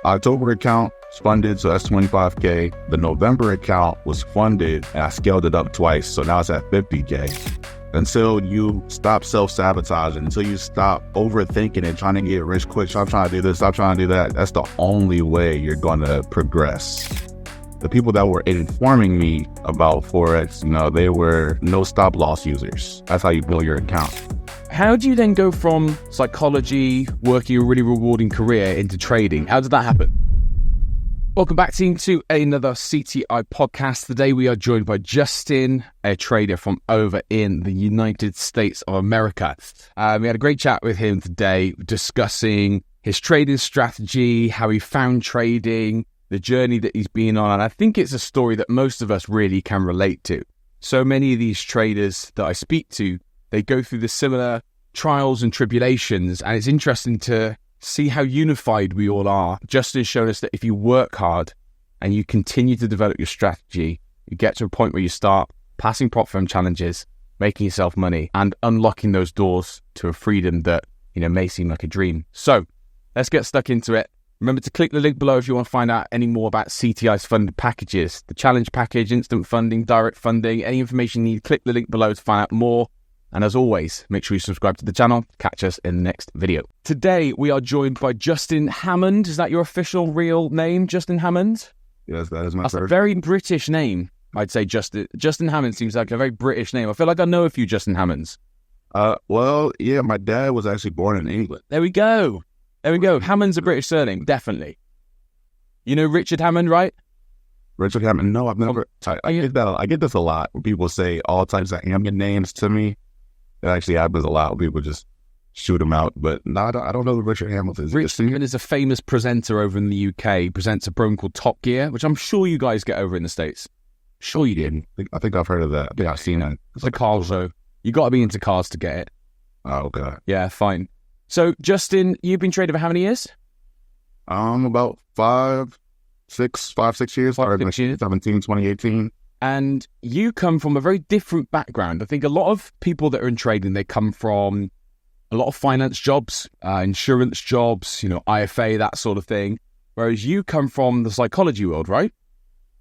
October account was funded, so that's 25K. The November account was funded, and I scaled it up twice, so now it's at 50K. Until you stop self-sabotaging, until you stop overthinking and trying to get rich quick, stop trying to do this, stop trying to do that, that's the only way you're going to progress. The people that were informing me about Forex, they were no stop loss users. That's how you build your account. How do you then go from psychology, working a really rewarding career, into trading? How did that happen? Welcome back, team, to another CTI podcast. Today we are joined by Justin, a trader from over in the United States of America. We had a great chat with him today, discussing his trading strategy, how he found trading, the journey that he's been on. And I think it's a story that most of us really can relate to. So many of these traders that I speak to, they go through the similar trials and tribulations, and it's interesting to see how unified we all are. Justin has shown us that if you work hard and you continue to develop your strategy, you get to a point where you start passing prop firm challenges, making yourself money, and unlocking those doors to a freedom that, may seem like a dream. So let's get stuck into it. Remember to click the link below if you want to find out any more about CTI's funded packages, the challenge package, instant funding, direct funding, any information you need, click the link below to find out more. And as always, make sure you subscribe to the channel. Catch us in the next video. Today, we are joined by Justin Hammond. Is that your official real name, Justin Hammond? Yes, that is my That's first. a very British name, I'd say. Justin Hammond seems like a very British name. I feel like I know a few Justin Hammonds. Well, yeah, my dad was actually born in England. There we go. Hammond's a British surname, definitely. You know Richard Hammond, right? Richard Hammond? No, I've never. I get this a lot when people say all types of Hammond names to me. It actually happens a lot when people just shoot them out. But no, I don't know who Richard Hammond is. Richard Hammond is a famous presenter over in the UK. He presents a program called Top Gear, which I'm sure you guys get over in the States. Sure you did. I think I've heard of that. Yeah, I've seen it. It's a car show. You got to be into cars to get it. Oh, okay. Yeah, fine. So, Justin, you've been trading for how many years? About 6 years. 6 years. 2018. And you come from a very different background. I think a lot of people that are in trading, they come from a lot of finance jobs, insurance jobs, IFA, that sort of thing. Whereas you come from the psychology world, right?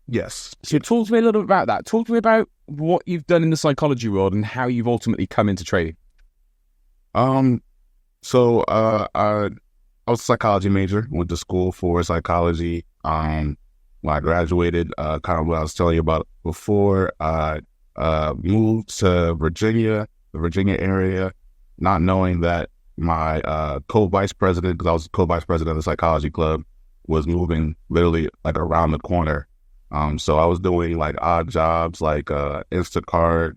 Yes. So talk to me a little bit about that. Talk to me about what you've done in the psychology world and how you've ultimately come into trading. So I was a psychology major, went to school for psychology. When I graduated, kind of what I was telling you about before, I moved to Virginia, the Virginia area, not knowing that my co-vice president, because I was co-vice president of the psychology club, was moving literally like around the corner. So I was doing like odd jobs like Instacart,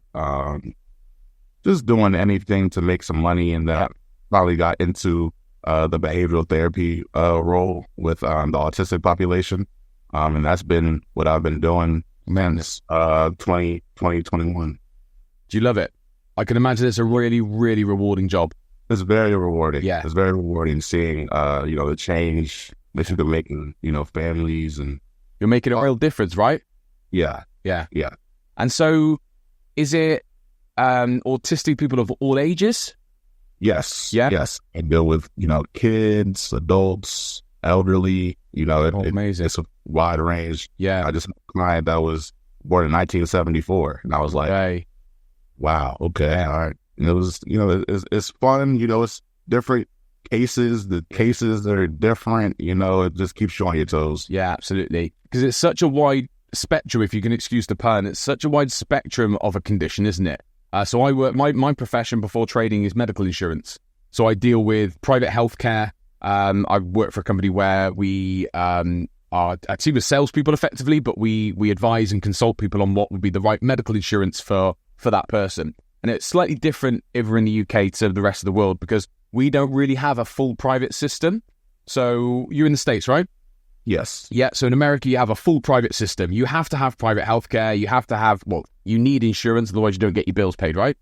just doing anything to make some money, and that probably got into the behavioral therapy role with the autistic population. And that's been what I've been doing, since 2021. Do you love it? I can imagine it's a really, really rewarding job. It's very rewarding. Yeah. It's very rewarding seeing, the change that you've been making, families, and you're making a real difference, right? Yeah. Yeah. Yeah. And so is it autistic people of all ages? Yes. Yeah. Yes. I deal with, kids, adults, elderly, amazing. It's a wide range. Yeah. I just had a client that was born in 1974, and I was like, hey. Wow, okay, all right. And it was, it's fun, it's different cases, the cases that are different, it just keeps you on your toes. Yeah, absolutely. Because it's such a wide spectrum, if you can excuse the pun, it's such a wide spectrum of a condition, isn't it? So I work, my profession before trading is medical insurance. So I deal with private healthcare. I work for a company where we are a team of salespeople effectively, but we advise and consult people on what would be the right medical insurance for that person. And it's slightly different over in the UK to the rest of the world because we don't really have a full private system. So you're in the States, right? Yes. Yeah. So in America, you have a full private system. You have to have private healthcare. You have to have, you need insurance, otherwise you don't get your bills paid, right?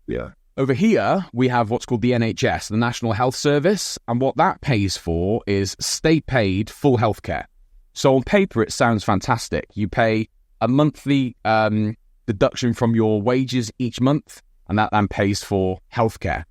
Yeah. Over here, we have what's called the NHS, the National Health Service, and what that pays for is state-paid full healthcare. So on paper, it sounds fantastic. You pay a monthly deduction from your wages each month, and that then pays for healthcare.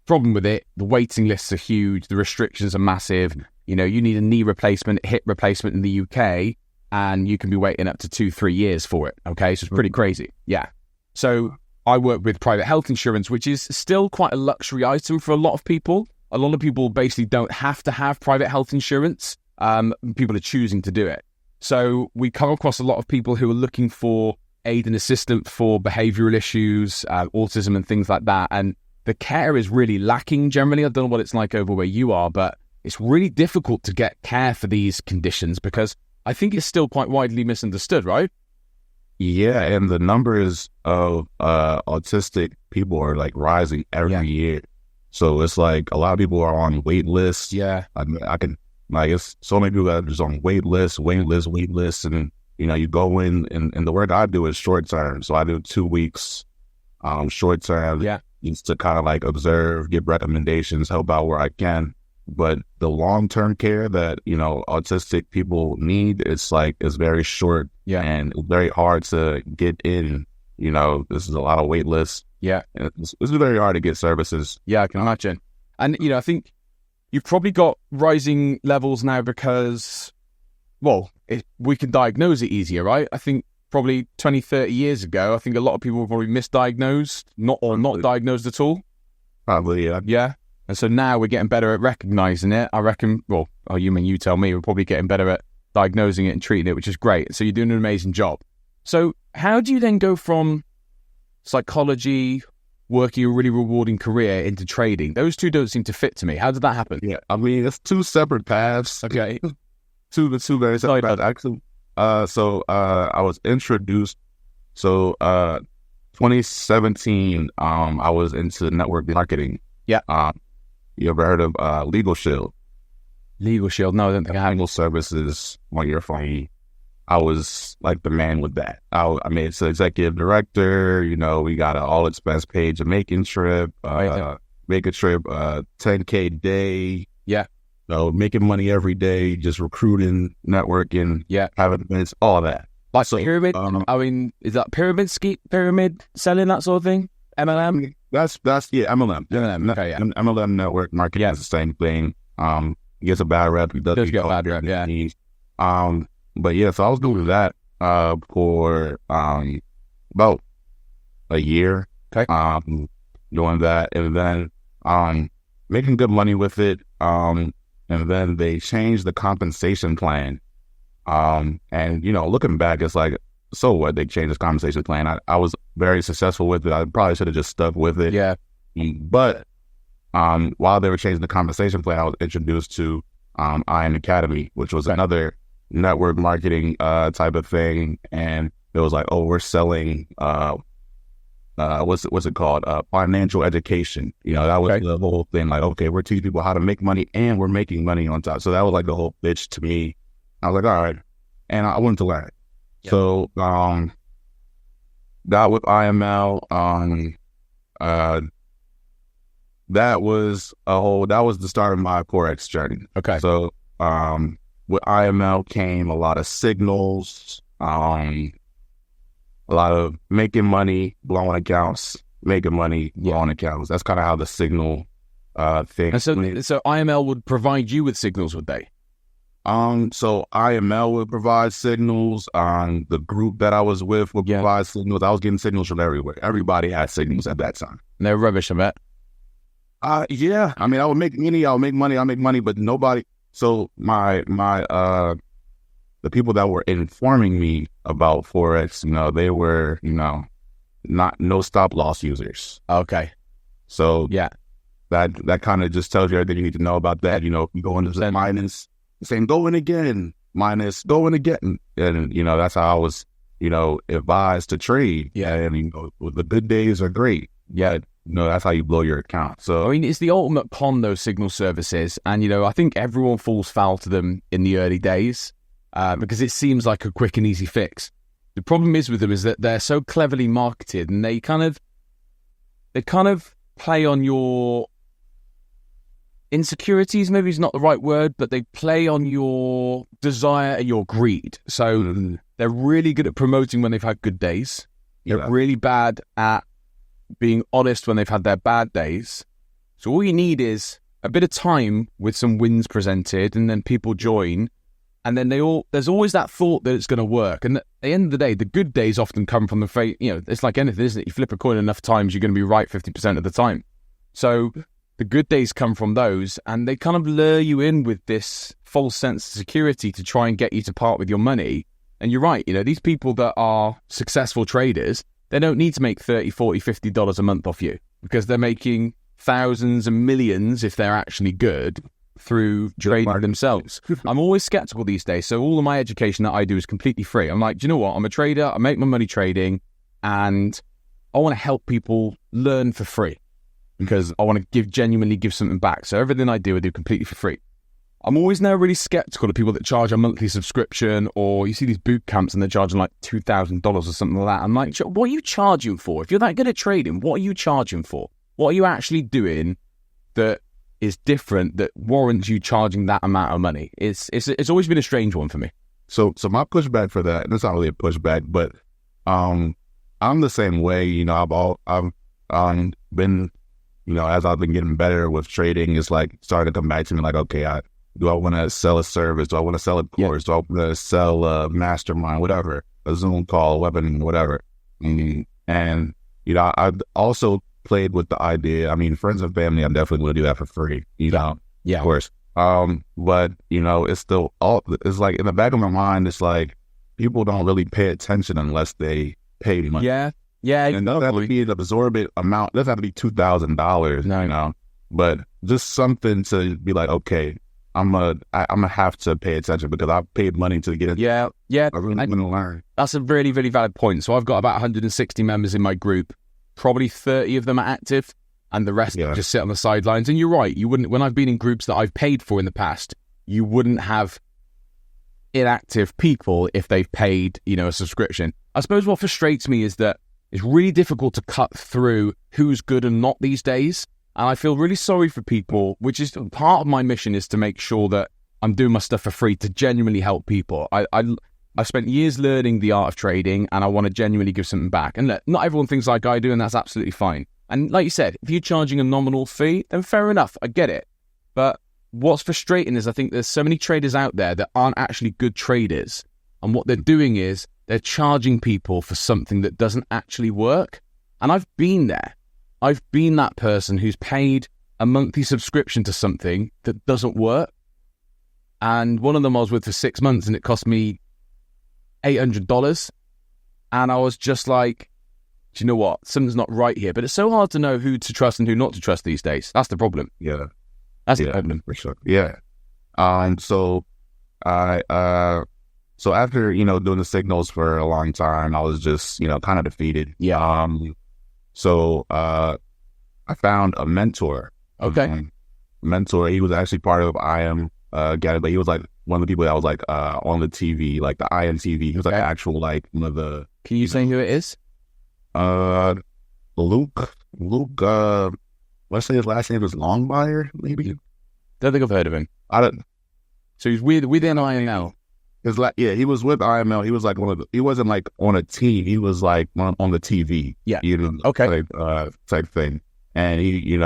Problem with it, the waiting lists are huge, the restrictions are massive, You know, you need a knee replacement, hip replacement in the UK, and you can be waiting up to 2-3 years for it. Okay, so it's pretty crazy. Yeah. So I work with private health insurance, which is still quite a luxury item for a lot of people. A lot of people basically don't have to have private health insurance. People are choosing to do it. So we come across a lot of people who are looking for aid and assistance for behavioral issues, autism and things like that. And the care is really lacking generally. I don't know what it's like over where you are, but it's really difficult to get care for these conditions because I think it's still quite widely misunderstood, right? Yeah, and the numbers of autistic people are like rising every year. So it's like a lot of people are on wait lists. Yeah. I can, like, it's so many people that are just on wait lists, and you know, you go in, and the work I do is short term. So I do 2 weeks short term. Yeah. Just to kind of like observe, give recommendations, help out where I can. But the long-term care that, you know, autistic people need, it's very short. Yeah. And very hard to get in. You know, this is a lot of wait lists. Yeah. And it's very hard to get services. Yeah, I can imagine. And, you know, I think you've probably got rising levels now because, well, we can diagnose it easier, right? I think probably 20, 30 years ago, I think a lot of people were probably misdiagnosed, not diagnosed at all. Probably, yeah. Yeah. And so now we're getting better at recognizing it. I reckon, you tell me, we're probably getting better at diagnosing it and treating it, which is great. So you're doing an amazing job. So how do you then go from psychology, working a really rewarding career, into trading? Those two don't seem to fit to me. How did that happen? Yeah, I mean, it's two separate paths. Okay. two very separate paths. Actually, I was introduced. So 2017, I was into network marketing. Yeah. You ever heard of Legal Shield? Legal Shield? No, I don't think I have. Legal services on your phone. I was like the man with that. I mean, it's an executive director. You know, we got an all expense paid Jamaican trip, make a trip, 10K day. Yeah. So making money every day, just recruiting, networking, having events, all that. Like pyramid? I mean, is that pyramid selling, that sort of thing? MLM? That's MLM. MLM, okay, yeah. MLM network marketing is the same thing. It gets a bad rep. It does get a bad rep, yeah. But yeah, so I was doing that for about a year. Okay. Doing that, and then making good money with it. And then they changed the compensation plan. And you know, looking back, it's like, so what? They changed the compensation plan. I was very successful with it. I probably should have just stuck with it. Yeah. But while they were changing the compensation plan, I was introduced to Iron Academy, which was another network marketing type of thing. And it was like, oh, we're selling what's it called? Financial education. You know, that was the whole thing. Like, okay, we're teaching people how to make money, and we're making money on top. So that was like the whole pitch to me. I was like, all right, and I wanted to learn. Yep. So got with IML. That was the start of my Forex journey. Okay. So with IML came a lot of signals, a lot of making money, blowing accounts, making money, blowing accounts. That's kind of how the signal thing. And so IML would provide you with signals, would they? So IML would provide signals. The group that I was with would provide signals. I was getting signals from everywhere. Everybody had signals at that time. And they're rubbish, I bet. Yeah. I mean, I would make money, but nobody. So the people that were informing me about Forex, you know, they were, you know, no stop loss users. Okay. So that kind of just tells you everything you need to know about that. You know, if you go into the minus, saying going again, minus going again, and you know, that's how I was, you know, advised to trade. Yeah, and you know, the good days are great. Yeah. You know, that's how you blow your account. So, I mean, it's the ultimate con, those signal services. And, you know, I think everyone falls foul to them in the early days because it seems like a quick and easy fix. The problem is with them is that they're so cleverly marketed, and they kind of play on your insecurities, maybe is not the right word, but they play on your desire and your greed. So they're really good at promoting when they've had good days. They're really bad at being honest when they've had their bad days. So all you need is a bit of time with some wins presented, and then people join, and then there's always that thought that it's going to work. And at the end of the day, the good days often come from it's like anything, isn't it? You flip a coin enough times, you're going to be right 50% of the time. So the good days come from those, and they kind of lure you in with this false sense of security to try and get you to part with your money. And you're right, these people that are successful traders, they don't need to make $30, $40, $50 a month off you, because they're making thousands and millions, if they're actually good, through trading themselves. I'm always skeptical these days. So all of my education that I do is completely free. I'm like, do you know what? I'm a trader. I make my money trading, and I want to help people learn for free, because I want to genuinely give something back. So everything I do completely for free. I'm always now really skeptical of people that charge a monthly subscription, or you see these boot camps and they're charging like $2,000 or something like that. I'm like, what are you charging for? If you're that good at trading, what are you charging for? What are you actually doing that is different, that warrants you charging that amount of money? It's always been a strange one for me. So my pushback for that, and it's not really a pushback, but I'm the same way. I've been, as I've been getting better with trading, it's like starting to come back to me like, okay, do I want to sell a service? Do I want to sell a course? Do I want to sell a mastermind, whatever, a Zoom call, a webinar, whatever? And I've also played with the idea. I mean, friends and family, I'm definitely going to do that for free, Yeah. Of course. But it's still it's like in the back of my mind, it's like people don't really pay attention unless they pay money. Yeah. And it doesn't have to be an absorbent amount. It doesn't have to be $2,000, but just something to be like, okay, I'm gonna have to pay attention because I've paid money to get it. Yeah. I really want to learn. That's a really, really valid point. So I've got about 160 members in my group. Probably 30 of them are active, and the rest just sit on the sidelines. And you're right, you wouldn't. When I've been in groups that I've paid for in the past, you wouldn't have inactive people if they've paid, a subscription. I suppose what frustrates me is that it's really difficult to cut through who's good and not these days. And I feel really sorry for people, which is part of my mission, is to make sure that I'm doing my stuff for free to genuinely help people. I've spent years learning the art of trading, and I want to genuinely give something back. And look, not everyone thinks like I do, and that's absolutely fine. And like you said, if you're charging a nominal fee, then fair enough, I get it. But what's frustrating is I think there's so many traders out there that aren't actually good traders. And what they're doing is they're charging people for something that doesn't actually work. And I've been there. I've been that person who's paid a monthly subscription to something that doesn't work. And one of them I was with for 6 months, and it cost me $800. And I was just like, do you know what? Something's not right here. But it's so hard to know who to trust and who not to trust these days. That's the problem. Yeah. That's the problem. For sure. Yeah. So after, doing the signals for a long time, I was just, kind of defeated. Yeah. So I found a mentor. Okay. Mentor. He was actually part of IM, but he was like one of the people that was like on the TV, like the IM TV. He was like actual, like one of the. Can you say who it is? Luke. Let's say his last name was Longmire, maybe. Don't think I've heard of him. I don't. So he's within IML. He was with IML. He was like he wasn't like on a team. He was like on the TV. Yeah. Okay. Type thing. And we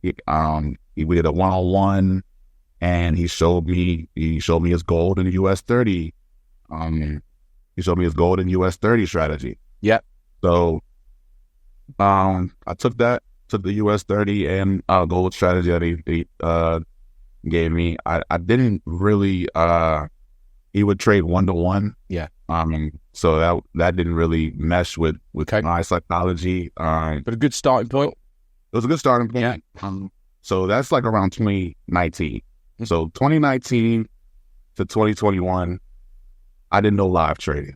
did a one-on-one, and he showed me his gold in the US 30. He showed me his gold in US 30 strategy. Yeah. So, I took the US 30 and gold strategy that he gave me. I didn't really. He would trade 1-to-1. Yeah. So that didn't really mesh with my psychology. But a good starting point. It was a good starting point. Yeah. So that's like around 2019. Mm-hmm. So 2019 to 2021, I didn't know live trading.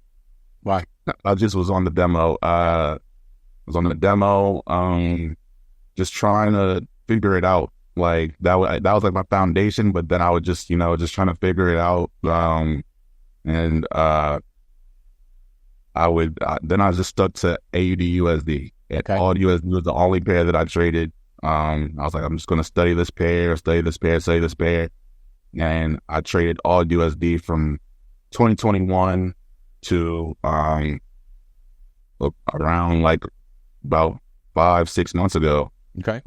Why? I just was on the demo. Just trying to figure it out. Like that was like my foundation, but then I would just trying to figure it out. Then I just stuck to AUD USD. Okay. All USD was the only pair that I traded. I was like, I'm just going to study this pair. And I traded all USD from 2021 to around like about 5-6 months ago. Okay.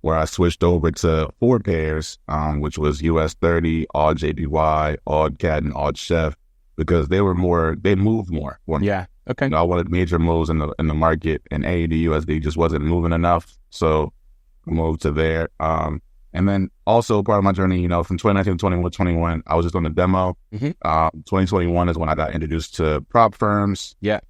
where I switched over to 4 pairs, which was US 30, odd JPY, odd CAD, and odd Chef, because they moved more. Yeah. Okay. I wanted major moves in the market, and AUD USD just wasn't moving enough. So I moved to there. And then also part of my journey, from 2019 to 2021, I was just on the demo. 2021 is when I got introduced to prop firms. Yeah.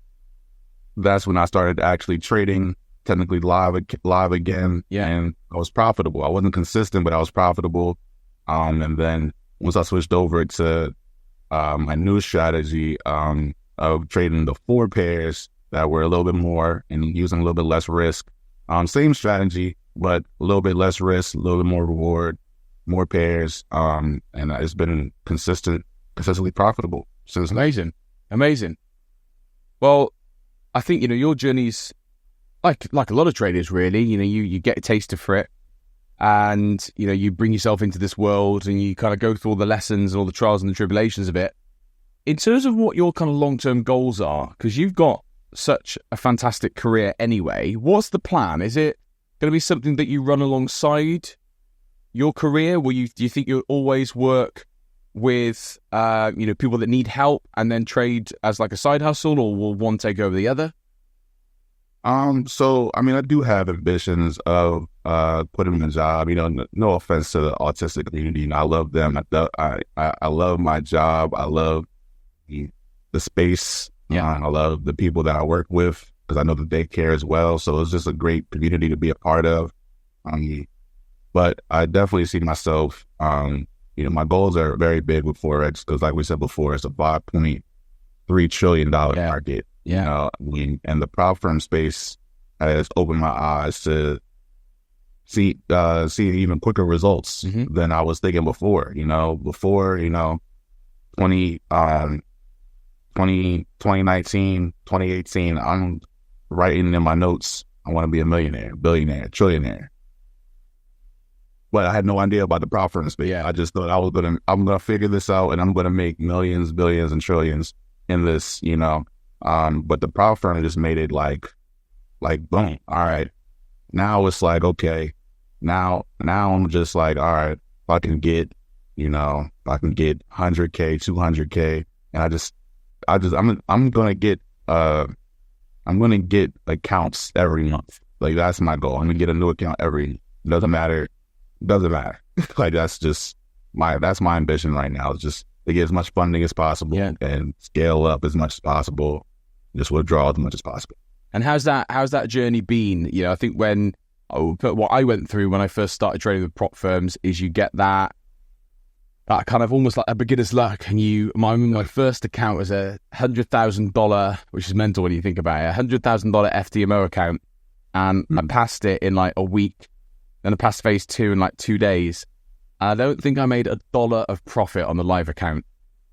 That's when I started actually trading technically live again. Yeah. And I was profitable. I wasn't consistent, but I was profitable. And then once I switched over to my new strategy of trading the 4 pairs that were a little bit more and using a little bit less risk, same strategy, but a little bit less risk, a little bit more reward, more pairs. And it's been consistently profitable since. Amazing. Well, I think, your journey's like a lot of traders, really. You get a taster for it, and, you bring yourself into this world and you kind of go through all the lessons and all the trials and the tribulations of it. In terms of what your kind of long-term goals are, because you've got such a fantastic career anyway, what's the plan? Is it going to be something that you run alongside your career? Do you think you'll always work with, people that need help and then trade as like a side hustle, or will one take over the other? So, I do have ambitions of putting in a job. No offense to the autistic community. I love them. I love my job. I love the space. Yeah. I love the people that I work with, because I know that they care as well. So it's just a great community to be a part of. But I definitely see myself, my goals are very big with Forex, because like we said before, it's a $5.3 trillion market. Yeah. And the prop firm space has opened my eyes to see even quicker results than I was thinking before. 2019, 2018, I'm writing in my notes, I want to be a millionaire, billionaire, trillionaire. But I had no idea about the prop firm space. Yeah. I just thought I'm gonna figure this out, and I'm gonna make millions, billions, and trillions in this, but the prop firm just made it like boom. All right. Now it's like, okay, now I'm just like, all right, if I can get 100K, 200K, and I'm gonna get accounts every month. Like, that's my goal. I'm gonna get a new account doesn't matter. Like, that's my ambition right now. It's just to get as much funding as possible and scale up as much as possible. Just withdraw as much as possible. And how's that journey been? I think what I went through when I first started trading with prop firms is you get that kind of almost like a beginner's luck. And my first account was a $100,000, which is mental when you think about it, $100,000 FTMO account. And I passed it in like a week. Then I passed phase 2 in like 2 days. I don't think I made $1 of profit on the live account.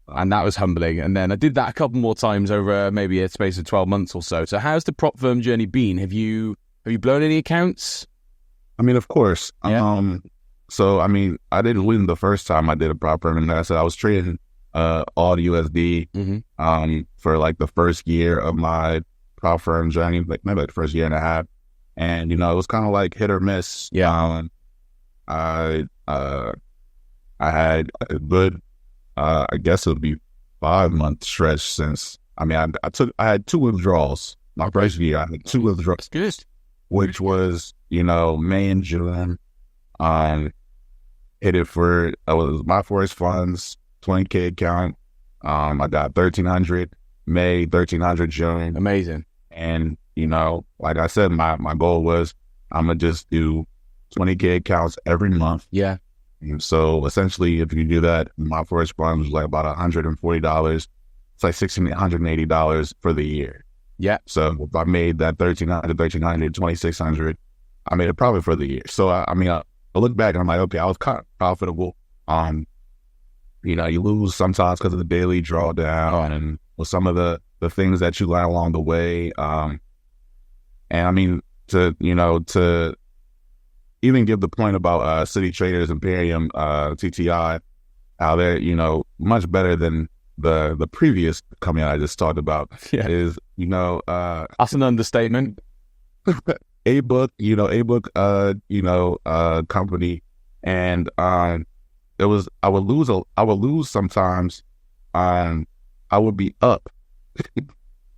And that was humbling. And then I did that a couple more times over maybe a space of 12 months or so. So how's the prop firm journey been? Have you blown any accounts? Of course. Yeah. So, I didn't win the first time I did a prop firm. And I said I was trading all USD for like the first year of my prop firm journey, like maybe like the first year and a half. And, it was kind of like hit or miss. Yeah. I had a good, I guess it would be 5-month stretch since, I had 2 withdrawals. My first year, I had 2 withdrawals. Good. Which was, May and June. Hit it for, was my Forex funds, 20K account. I got 1,300 May, 1,300 June. Amazing. And, like I said, my goal was I'm going to just do 20K accounts every month. Yeah. And so essentially, if you do that, my Forex fund was like about $140. It's like $1,680 for the year. Yeah. So if I made that 1,300, 2,600, I made a profit for the year. So, I look back and I'm like, okay, I was kind of profitable. You lose sometimes because of the daily drawdown and with some of the things that you learn along the way. And to even give the point about City Traders, Imperium, TTI, how they're, much better than the previous company I just talked about. Yeah. Is, that's an understatement. company, and I would lose sometimes. I would be up.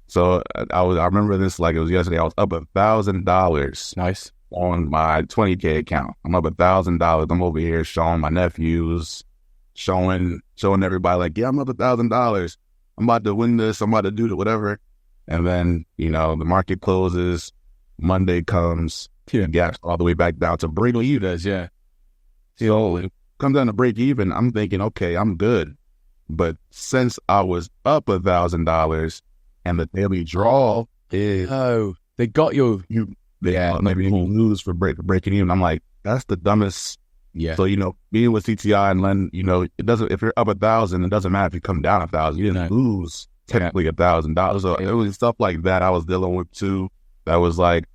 So I remember this like it was yesterday. I was up $1,000. Nice. On my 20K account. I'm up $1,000. I'm over here showing my nephews, showing everybody like, yeah, I'm up $1,000. I'm about to win this. I'm about to do it, whatever. And then, the market closes. Monday comes. Yeah. Gaps all the way back down to break even. Yeah. So it comes down to break even. I'm thinking, okay, I'm good. But since I was up $1,000 and the daily draw is... Oh, they got you. Maybe you lose for breaking even. I'm like, that's the dumbest. Yeah. So, being with CTI and Len, it doesn't, if you're up 1,000, it doesn't matter if you come down 1,000. You didn't lose technically $1,000. So it was stuff like that I was dealing with too. That was like,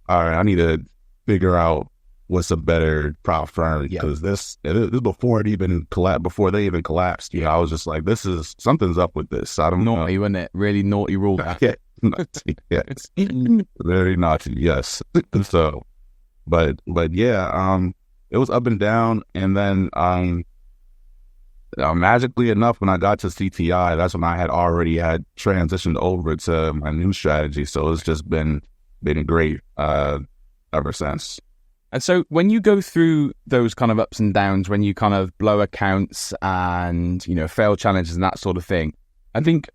all right, I need to figure out what's a better prop firm, because this before it even collapsed, before they even collapsed. I was just like, something's up with this. I don't know. Naughty, wasn't it? Really naughty rule. Yeah. Yes. Very naughty, yes. So, but yeah, it was up and down, and then magically enough, when I got to CTI, that's when I had already transitioned over to my new strategy. So it's just been great ever since. And so when you go through those kind of ups and downs, when you kind of blow accounts and fail challenges and that sort of thing, I think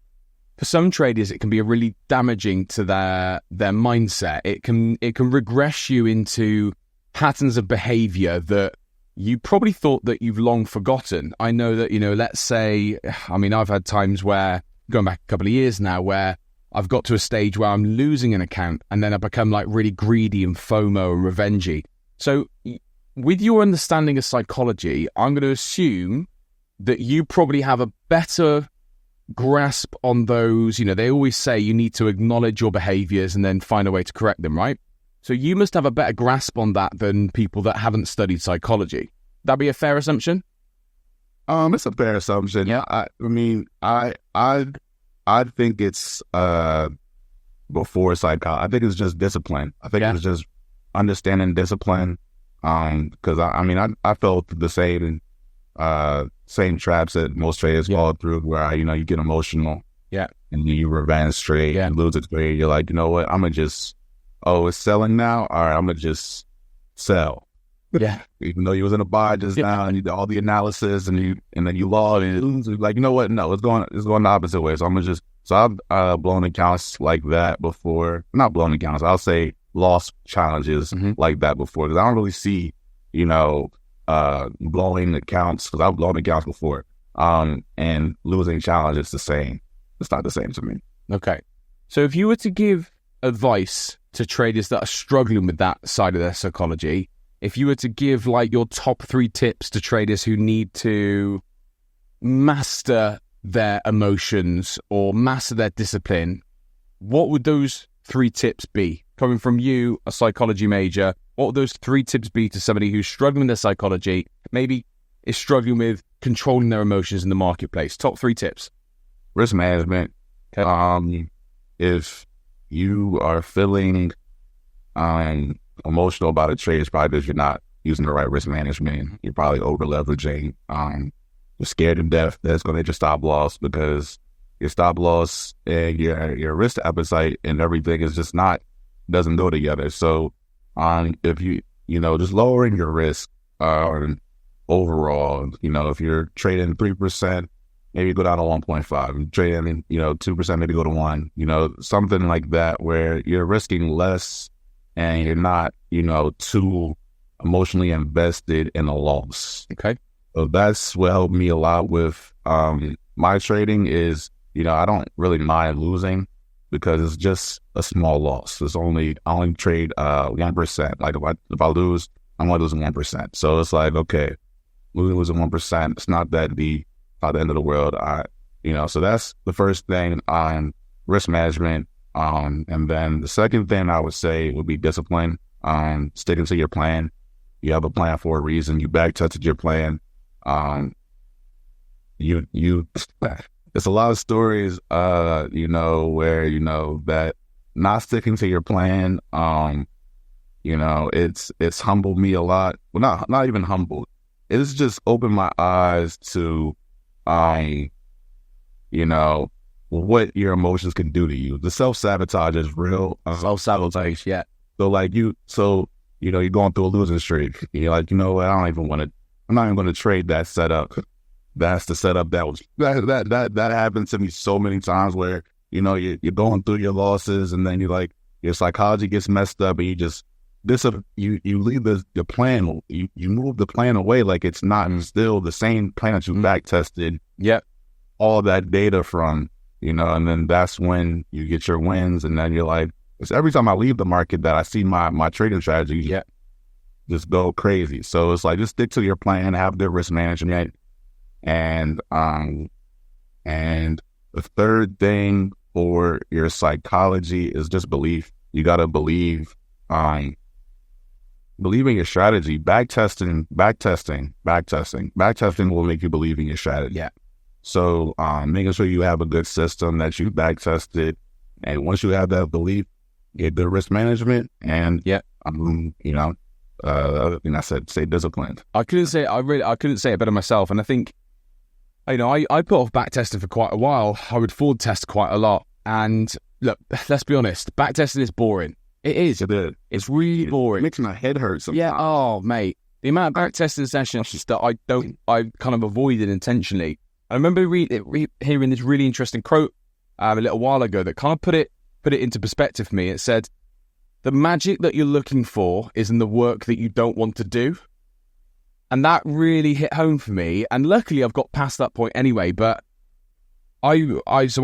for some traders, it can be really damaging to their mindset. It can regress you into patterns of behavior that you probably thought that you've long forgotten. I know that, let's say, I've had times where, going back a couple of years now, where I've got to a stage where I'm losing an account and then I become like really greedy and FOMO and revengey. So with your understanding of psychology, I'm going to assume that you probably have a better grasp on those. They always say you need to acknowledge your behaviors and then find a way to correct them, right? So you must have a better grasp on that than people that haven't studied psychology. That be a fair assumption? It's a fair assumption. Yeah. I think it's before psychology. I think it's just discipline. I think it's just understanding discipline. Because I felt the same traps that most traders fall through, where you get emotional, and you revenge trade, you lose a trade. You're like, you know what? I'm gonna just, it's selling now. All right, I'm gonna just sell. Yeah. Even though you was in a buy just now, and you did all the analysis, and then you lost, and you lose. You're like, you know what? No, it's going the opposite way. So I'm gonna just. So I've blown accounts like that before. Not blown accounts. I'll say lost challenges like that before, because I don't really see, blowing accounts, because I've blown accounts before, and losing challenges the same. It's not the same to me. Okay. So if you were to give advice to traders that are struggling with that side of their psychology, if you were to give like your top 3 tips to traders who need to master their emotions or master their discipline, what would those 3 tips be? Coming from you, a psychology major, what would those 3 tips be to somebody who's struggling with their psychology, maybe is struggling with controlling their emotions in the marketplace? Top 3 tips. Risk management. Okay. If you are feeling emotional about a trade, it's probably because you're not using the right risk management. You're probably over leveraging. You're scared to death that it's going to hit your stop loss, because your stop loss and your risk appetite and everything is just doesn't go together. So if you just lowering your risk overall, if you're trading 3%, maybe go down to 1.5. You're trading 2%, maybe go to 1, something like that, where you're risking less and you're not too emotionally invested in a loss. Okay. So that's what helped me a lot with my trading is, I don't really mind losing, because it's just a small loss. I only trade 1%. Like if I lose, I'm only losing 1%. So it's like, okay, losing 1%, it's not that deep, not the end of the world. So that's the first thing on risk management. And then the second thing I would say would be discipline. Sticking to your plan. You have a plan for a reason. You back tested your plan. There's a lot of stories, where, that not sticking to your plan, it's humbled me a lot. Well, not even humbled. It's just opened my eyes to, what your emotions can do to you. The self-sabotage is real. Self-sabotage, yeah. So like you're going through a losing streak. You're like, you know what? I'm not even going to trade that setup. That's the setup that happened to me so many times where, you're going through your losses and then your psychology gets messed up and you leave the plan, you move the plan away like it's not still the same plan that you back tested. Yeah. All that data from, and then that's when you get your wins. And then you're like, it's every time I leave the market that I see my trading strategy just go crazy. So it's like, just stick to your plan, have good risk management. And the third thing for your psychology is just belief. You got to believe in your strategy. Backtesting will make you believe in your strategy. Yeah. So making sure you have a good system that you back tested, and once you have that belief, get good risk management, and the other thing I said, stay disciplined. I couldn't say it better myself, and I think I put off back testing for quite a while. I would forward test quite a lot, and look, let's be honest, back testing is boring. It is. It's really boring. It makes my head hurt sometimes. Yeah. Oh, mate, the amount of back testing sessions that I kind of avoided intentionally. I remember hearing this really interesting quote a little while ago that kind of put it into perspective for me. It said, "The magic that you're looking for is in the work that you don't want to do." And that really hit home for me. And luckily, I've got past that point anyway. But so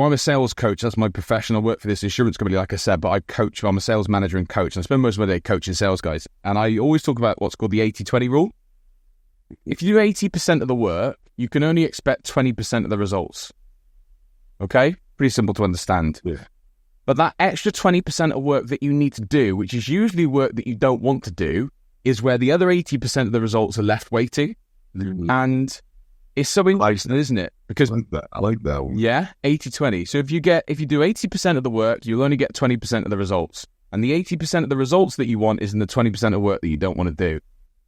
I'm a sales coach. That's my profession. I work for this insurance company, like I said. But I'm a sales manager and coach. And I spend most of my day coaching sales guys. And I always talk about what's called the 80-20 rule. If you do 80% of the work, you can only expect 20% of the results. Okay? Pretty simple to understand. Yeah. But that extra 20% of work that you need to do, which is usually work that you don't want to do, is where the other 80% of the results are left waiting. Mm-hmm. And it's so interesting, isn't it? Because I like that one. Yeah, 80-20. So if you do 80% of the work, you'll only get 20% of the results. And the 80% of the results that you want is in the 20% of work that you don't want to do.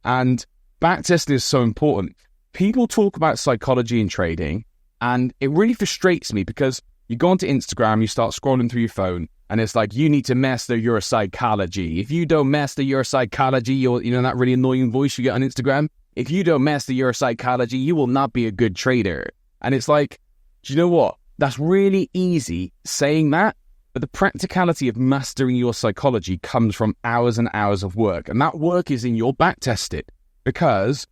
And backtesting is so important. People talk about psychology in trading, and it really frustrates me because you go onto Instagram, you start scrolling through your phone, and it's like, you need to master your psychology. If you don't master your psychology, that really annoying voice you get on Instagram. If you don't master your psychology, you will not be a good trader. And it's like, do you know what? That's really easy saying that, but the practicality of mastering your psychology comes from hours and hours of work. And that work is in your backtested, because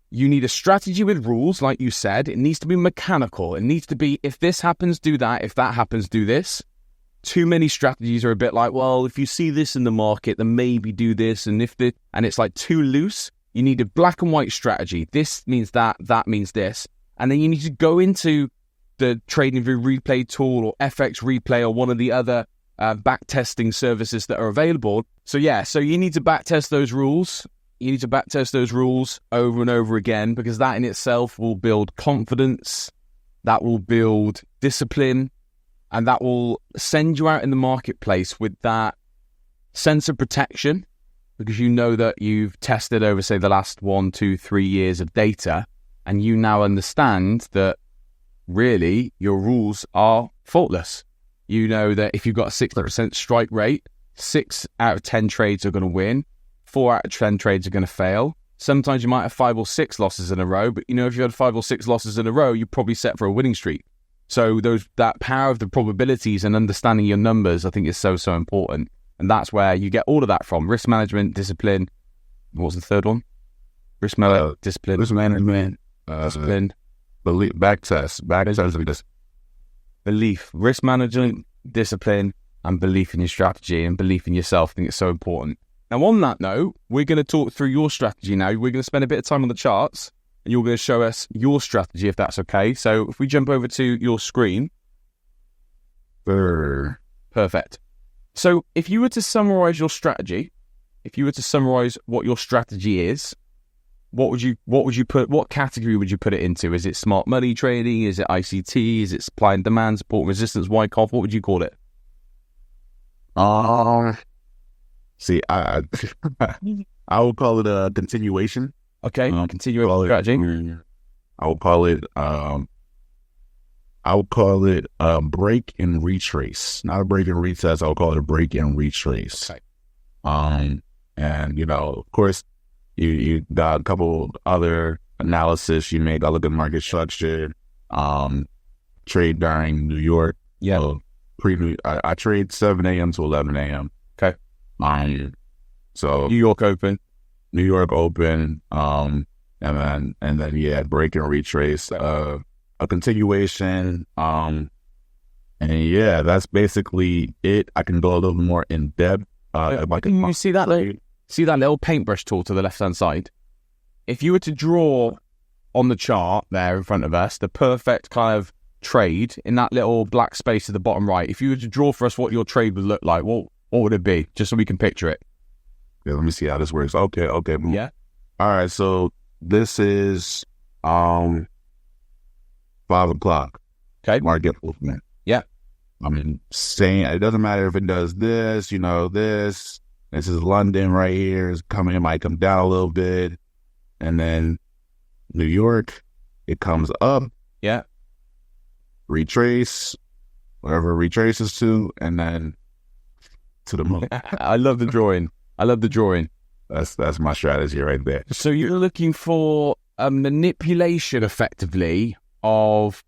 you need a strategy with rules, like you said. It needs to be mechanical. It needs to be, if this happens, do that. If that happens, do this. Too many strategies are a bit like, well, if you see this in the market, then maybe do this. And it's like too loose. You need a black and white strategy. This means that means this. And then you need to go into the TradingView replay tool or FX replay or one of the other backtesting services that are available. So you need to backtest those rules. You need to backtest those rules over and over again, because that in itself will build confidence, that will build discipline, and that will send you out in the marketplace with that sense of protection, because you know that you've tested over, say, the last 1, 2, 3 years of data, and you now understand that really your rules are faultless. You know that if you've got a 60% strike rate, 6 out of 10 trades are going to win. 4 out of 10 trades are going to fail. Sometimes you might have 5 or 6 losses in a row, but if you had 5 or 6 losses in a row, you're probably set for a winning streak. So that power of the probabilities and understanding your numbers, I think, is so, so important. And that's where you get all of that from. Risk management, discipline. What was the third one? Risk management, discipline. Risk management, discipline. Belief, backtest. Belief, risk management, discipline, and belief in your strategy and belief in yourself. I think it's so important. Now, on that note, we're going to talk through your strategy now. We're going to spend a bit of time on the charts, and you're going to show us your strategy, if that's okay. So if we jump over to your screen. Perfect. So if you were to summarize your strategy, if you were to summarize what your strategy is, what category would you put it into? Is it smart money trading? Is it ICT? Is it supply and demand, support and resistance, Wyckoff? What would you call it? See, I would call it a continuation. Okay, continuation strategy. I would call it a break and retrace, not a break and retest. I would call it a break and retrace. Okay. And of course, you got a couple other analysis you make. I look at market structure, trade during New York. Yeah. So I trade 7 a.m. to 11 a.m. Okay. So New York Open. And then yeah, break and retrace, a continuation. And yeah, that's basically it. I can go a little more in depth. Can you see that little paintbrush tool to the left hand side? If you were to draw on the chart there in front of us, the perfect kind of trade in that little black space at the bottom right, if you were to draw for us what your trade would look like, what would it be? Just so we can picture it. Yeah, let me see how this works. Okay. Yeah. All right, so this is 5 o'clock. Okay. Market movement. Yeah. I mean, saying it doesn't matter if it does this, this. This is London right here. It's coming, it might come down a little bit. And then New York, it comes up. Yeah. Retrace, wherever it retraces to, and then to the moon. I love the drawing. That's my strategy right there. So you're looking for a manipulation, effectively, of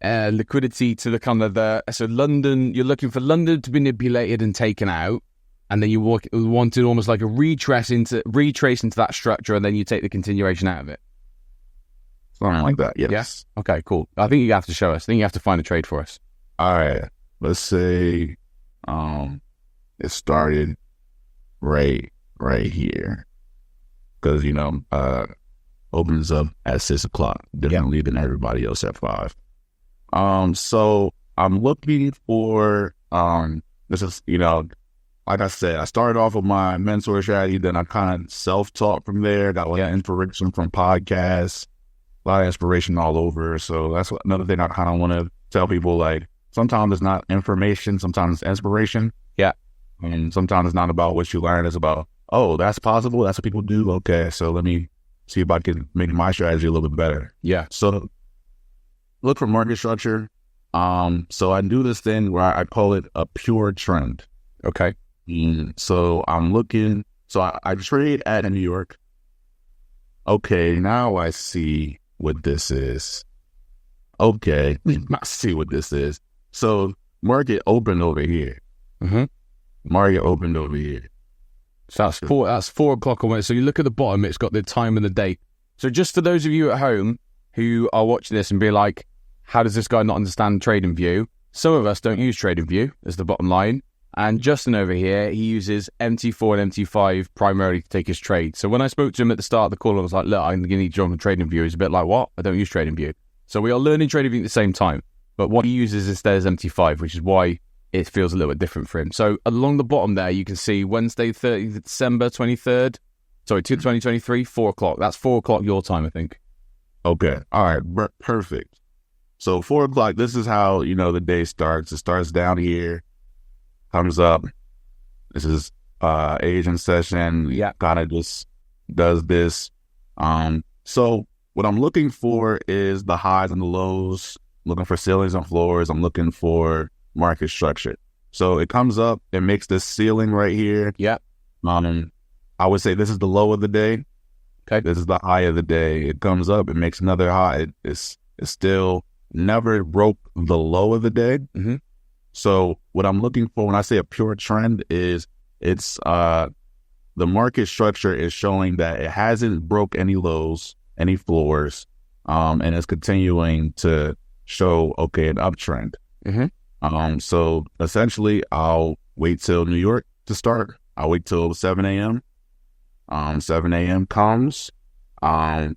liquidity to the kind of so London. You're looking for London to be manipulated and taken out, and then you wanted almost like a retrace into that structure, and then you take the continuation out of it. Something like that. Yes. Yeah? Okay. Cool. I think you have to show us. I think you have to find a trade for us. All right. Let's say it started right here, because opens up at 6 o'clock, differently than everybody else at 5. So I'm looking for this is like I said, I started off with my mentor strategy, then I kind of self-taught from there. Got inspiration from podcasts, a lot of inspiration all over. So that's another thing I kind of want to tell people. Like, sometimes it's not information, sometimes it's inspiration. Yeah. And sometimes it's not about what you learn. It's about, oh, that's possible. That's what people do. Okay, so let me see if I can make my strategy a little bit better. Yeah. So look for market structure. So I do this thing where I call it a pure trend. Okay. So I'm looking. So I trade at New York. Okay, now I see what this is. Okay, I see what this is. So market opened over here. Mm-hmm. Market opened over here. So that's 4 o'clock away. So you look at the bottom, it's got the time and the date. So just for those of you at home who are watching this and be like, how does this guy not understand TradingView? Some of us don't use TradingView as the bottom line. And Justin over here, he uses MT4 and MT5 primarily to take his trade. So when I spoke to him at the start of the call, I was like, look, I'm going to need to join TradingView. He's a bit like, what? I don't use TradingView. So we are learning TradingView at the same time. But what he uses instead is MT5, which is why it feels a little bit different for him. So along the bottom there, you can see Wednesday, 30th December 23rd. Sorry, 2023, 4 o'clock. That's 4 o'clock your time, I think. Okay. All right. Perfect. So 4 o'clock, this is how, the day starts. It starts down here, comes up. This is Asian session. Yeah. Kind of just does this. So what I'm looking for is the highs and the lows, looking for ceilings and floors. I'm looking for market structure. So it comes up, it makes this ceiling right here. Yeah. I would say this is the low of the day. Okay. This is the high of the day. It comes up, it makes another high. It's still never broke the low of the day. Mm-hmm. So what I'm looking for when I say a pure trend is it's the market structure is showing that it hasn't broke any lows, any floors, and it's continuing to show, an uptrend. Mm-hmm. So essentially, I'll wait till New York to start. I'll wait till 7 a.m. 7 a.m. comes, and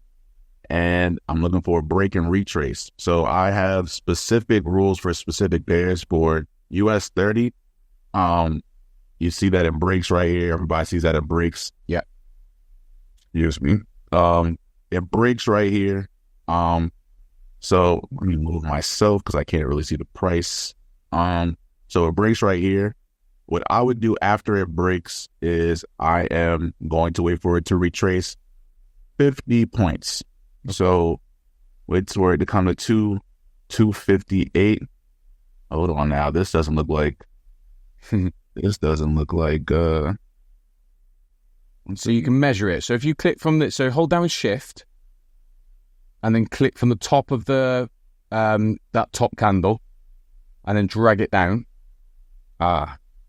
I'm looking for a break and retrace. So I have specific rules for specific pairs. For US 30, you see that it breaks right here. Everybody sees that it breaks. Yeah. Excuse me. It breaks right here. So let me move myself because I can't really see the price. So it breaks right here. what I would do after it breaks is I am going to wait for it to retrace 50 points. So wait for it to come to 258. Hold on now. This doesn't look like so you can measure it. So if you click from so hold down shift and then click from the top of the that top candle and then drag it down.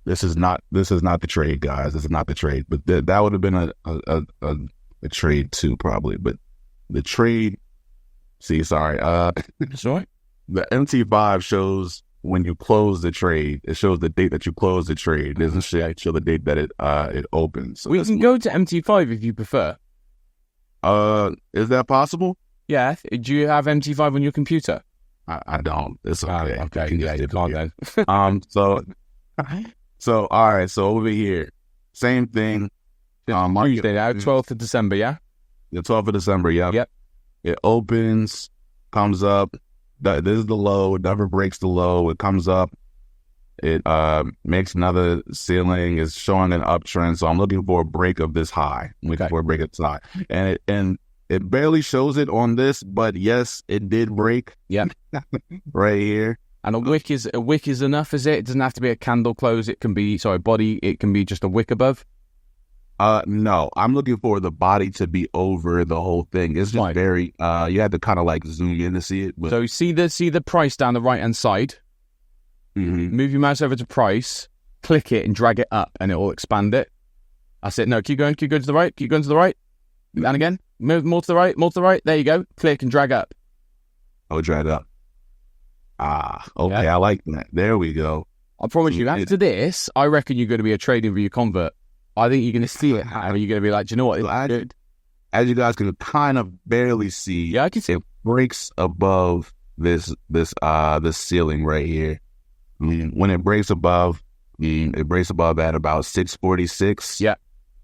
This is not the trade, guys. This is not the trade. But that would have been a trade too, probably. But the trade, sorry. Sorry. The MT5 shows when you close the trade. It shows the date that you close the trade. It doesn't show the date that it opens. So we can go to MT5 if you prefer. Is that possible? Yeah. Do you have MT5 on your computer? I don't. It's okay. Okay. Yeah, you can't then. So all right. So over here, same thing. Tuesday now, 12th of December. Yeah. The 12th of December. Yeah. Yep. It opens, comes up. This is the low. It never breaks the low. It comes up. It makes another ceiling. It's showing an uptrend. So I'm looking for a break of this high. I'm looking for a break of this high. And it barely shows it on this, but yes, it did break. Yeah. Right here. And a wick is enough, is it? It doesn't have to be a candle close. It can be body. It can be just a wick above. No, I'm looking for the body to be over the whole thing. It's just very, you have to kind of like zoom in to see it. But... So see the price down the right-hand side. Mm-hmm. Move your mouse over to price, click it and drag it up and it will expand it. That's it. No, keep going to the right, And again, move more to the right. There you go. Click and drag up. Oh, drag up. Okay, yeah. I like that. There we go. I promise you, after this, I reckon you're going to be a trading view convert. I think you're going to see it. You're going to be like, do you know what? As you guys can kind of barely see, yeah, I can see it breaks above this ceiling right here. When it breaks above at about 646. Yeah.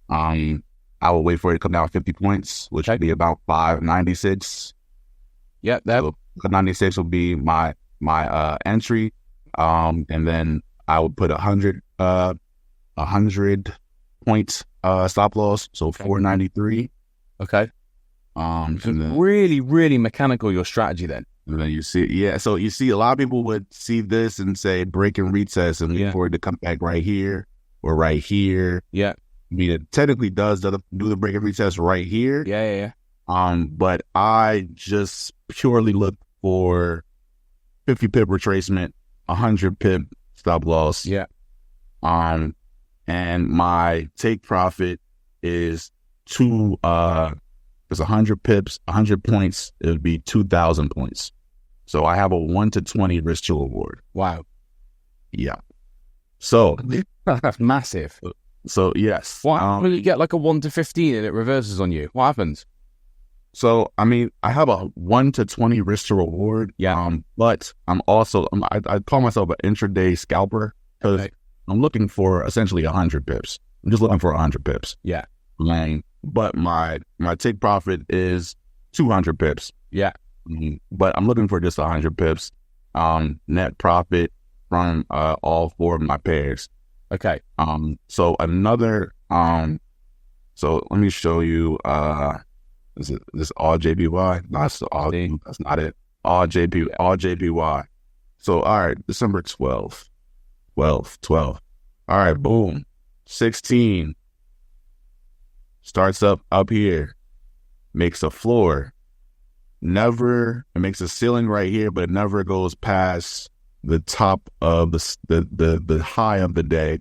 I will wait for it to come down 50 points, which would be about 596. Yeah, that so 96 will be my entry. And then I would put 100 point stop loss, so 493. Okay. And then, really, really mechanical your strategy then. And then you see, so you see a lot of people would see this and say break and retest and wait for it to come back right here or right here. Yeah. I mean, it technically does do the break and retest right here. Yeah. But I just purely look for 50 pip retracement, 100 pip stop loss. Yeah. And my take profit is it's 100 pips, 100 points. It would be 2,000 points. So I have a 1 to 20 risk to reward. Wow. Yeah. So that's massive. So yes. Why will you get like a 1 to 15 and it reverses on you? What happens? So I mean, I have a 1 to 20 risk to reward. Yeah. But I'm also I call myself an intraday scalper because I'm looking for essentially 100 pips. I'm just looking for 100 pips. Yeah. But my take profit is 200 pips. Yeah. But I'm looking for just 100 pips. Net profit from all four of my pairs. Okay. So another so let me show you is it this all JPY? No, that's not it. All JPY. So all right, December 12th. 12. All right, boom. 16 starts up here, makes a floor. It makes a ceiling right here, but it never goes past the top of the high of the day.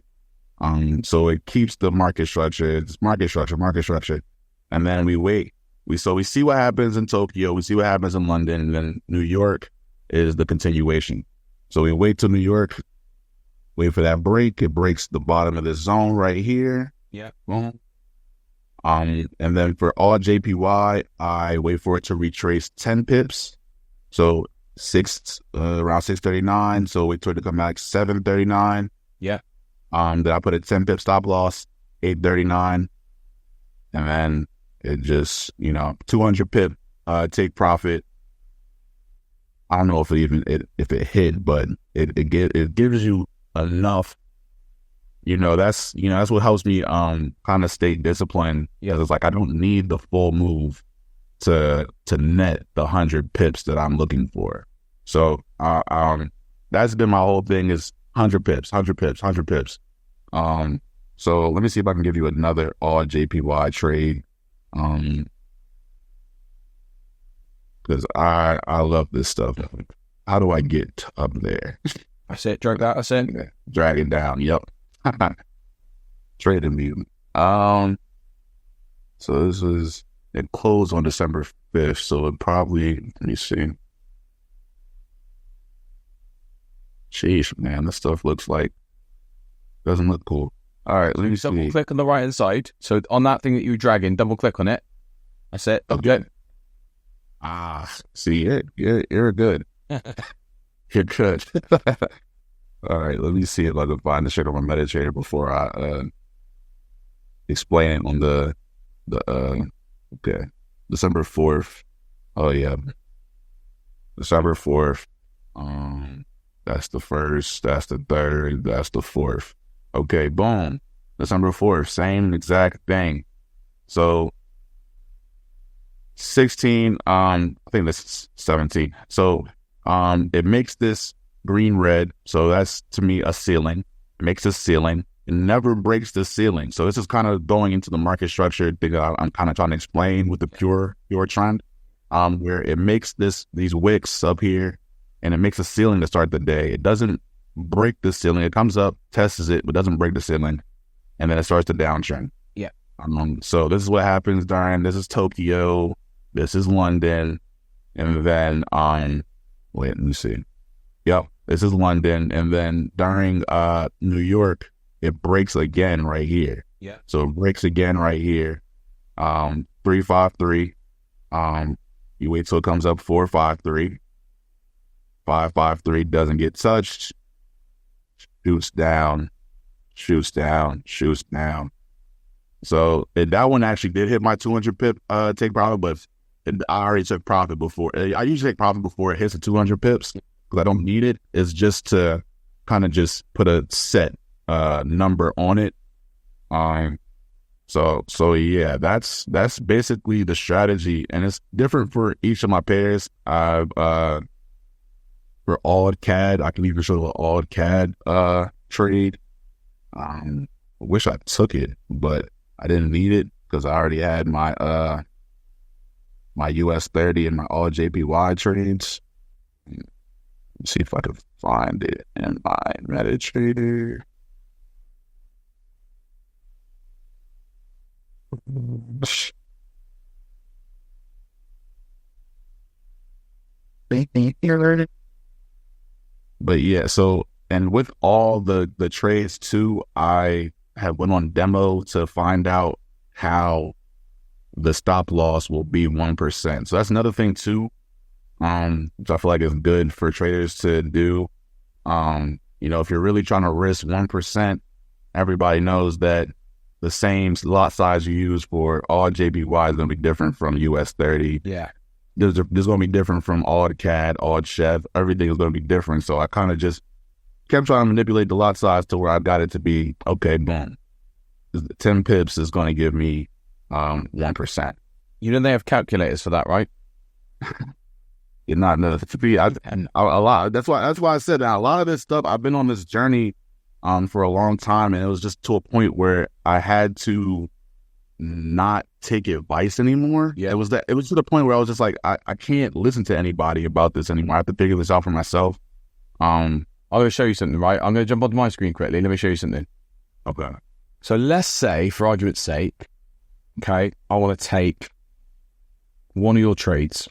So it keeps the market structure. It's market structure. And then we wait. We see what happens in Tokyo. We see what happens in London. And then New York is the continuation. So we wait till New York, wait for that break. It breaks the bottom of this zone right here. Yeah. And then for all JPY, I wait for it to retrace 10 pips. So around 639. So wait till it to come back 739. Yeah. Then I put a 10 pip stop loss, 839. And then it just, 200 pip take profit. I don't know if it hit, but it gives you enough that's what helps me kind of stay disciplined. Yeah, it's like I don't need the full move to net the 100 pips that I'm looking for. So that's been my whole thing is 100 pips, 100 pips, 100 pips. So let me see if I can give you another odd JPY trade. Because I love this stuff. How do I get up there? That's it. Drag that. That's it. Drag it down. Yep. Trading view. So it closed on December 5th. So it probably, let me see. Sheesh, man, this stuff doesn't look cool. All right, let me see. Double click on the right hand side. So on that thing that you were dragging, double click on it. That's it. Okay. See, you're good. You're good. All right, let me see if I can find the shit on my meditator before I explain it on the okay, December 4th. Oh yeah, December 4th. That's the 1st. That's the 3rd. That's the 4th. Okay, boom. December 4th, same exact thing. So 16. I think that's 17. So it makes this green red. So that's to me a ceiling. It makes a ceiling. It never breaks the ceiling. So this is kind of going into the market structure thing I'm kind of trying to explain with the pure trend, where it makes these wicks up here, and it makes a ceiling to start the day. It doesn't break the ceiling. It comes up, tests it, but doesn't break the ceiling, and then it starts the downtrend. Yeah. So this is what happens during. This is Tokyo. This is London, and then wait, let me see. Yep, this is London, and then during New York, it breaks again right here. Yeah. So it breaks again right here. 353. You wait till it comes up 453. 553 doesn't get touched. Shoots down. So that one actually did hit my 200 pip take profit, but I already took profit before. I usually take profit before it hits the 200 pips because I don't need it. It's just to kind of just put a set number on it. So yeah, that's basically the strategy, and it's different for each of my pairs. For odd CAD, I can even show an odd CAD trade. I wish I took it, but I didn't need it because I already had my my US 30 and my all JPY trades. Let's see if I can find it in my MetaTrader. But yeah, so, and with all the trades too, I have went on demo to find out how the stop loss will be 1%. So that's another thing too, which I feel like is good for traders to do. If you're really trying to risk 1%, everybody knows that the same lot size you use for all JPY is going to be different from US 30. Yeah. There's going to be different from odd CAD, odd Chef. Everything is going to be different. So I kind of just kept trying to manipulate the lot size to where I got it to be, okay, boom. 10 pips is going to give me 1%. They have calculators for that, right? You're not enough to be a lot. That's why I said that a lot of this stuff, I've been on this journey for a long time, and it was just to a point where I had to not take advice anymore. Yeah. It was to the point where I was just like, I can't listen to anybody about this anymore. I have to figure this out for myself. I'm going to show you something, right? I'm going to jump onto my screen quickly. Let me show you something. Okay. So let's say, for argument's sake, okay, I want to take one of your trades,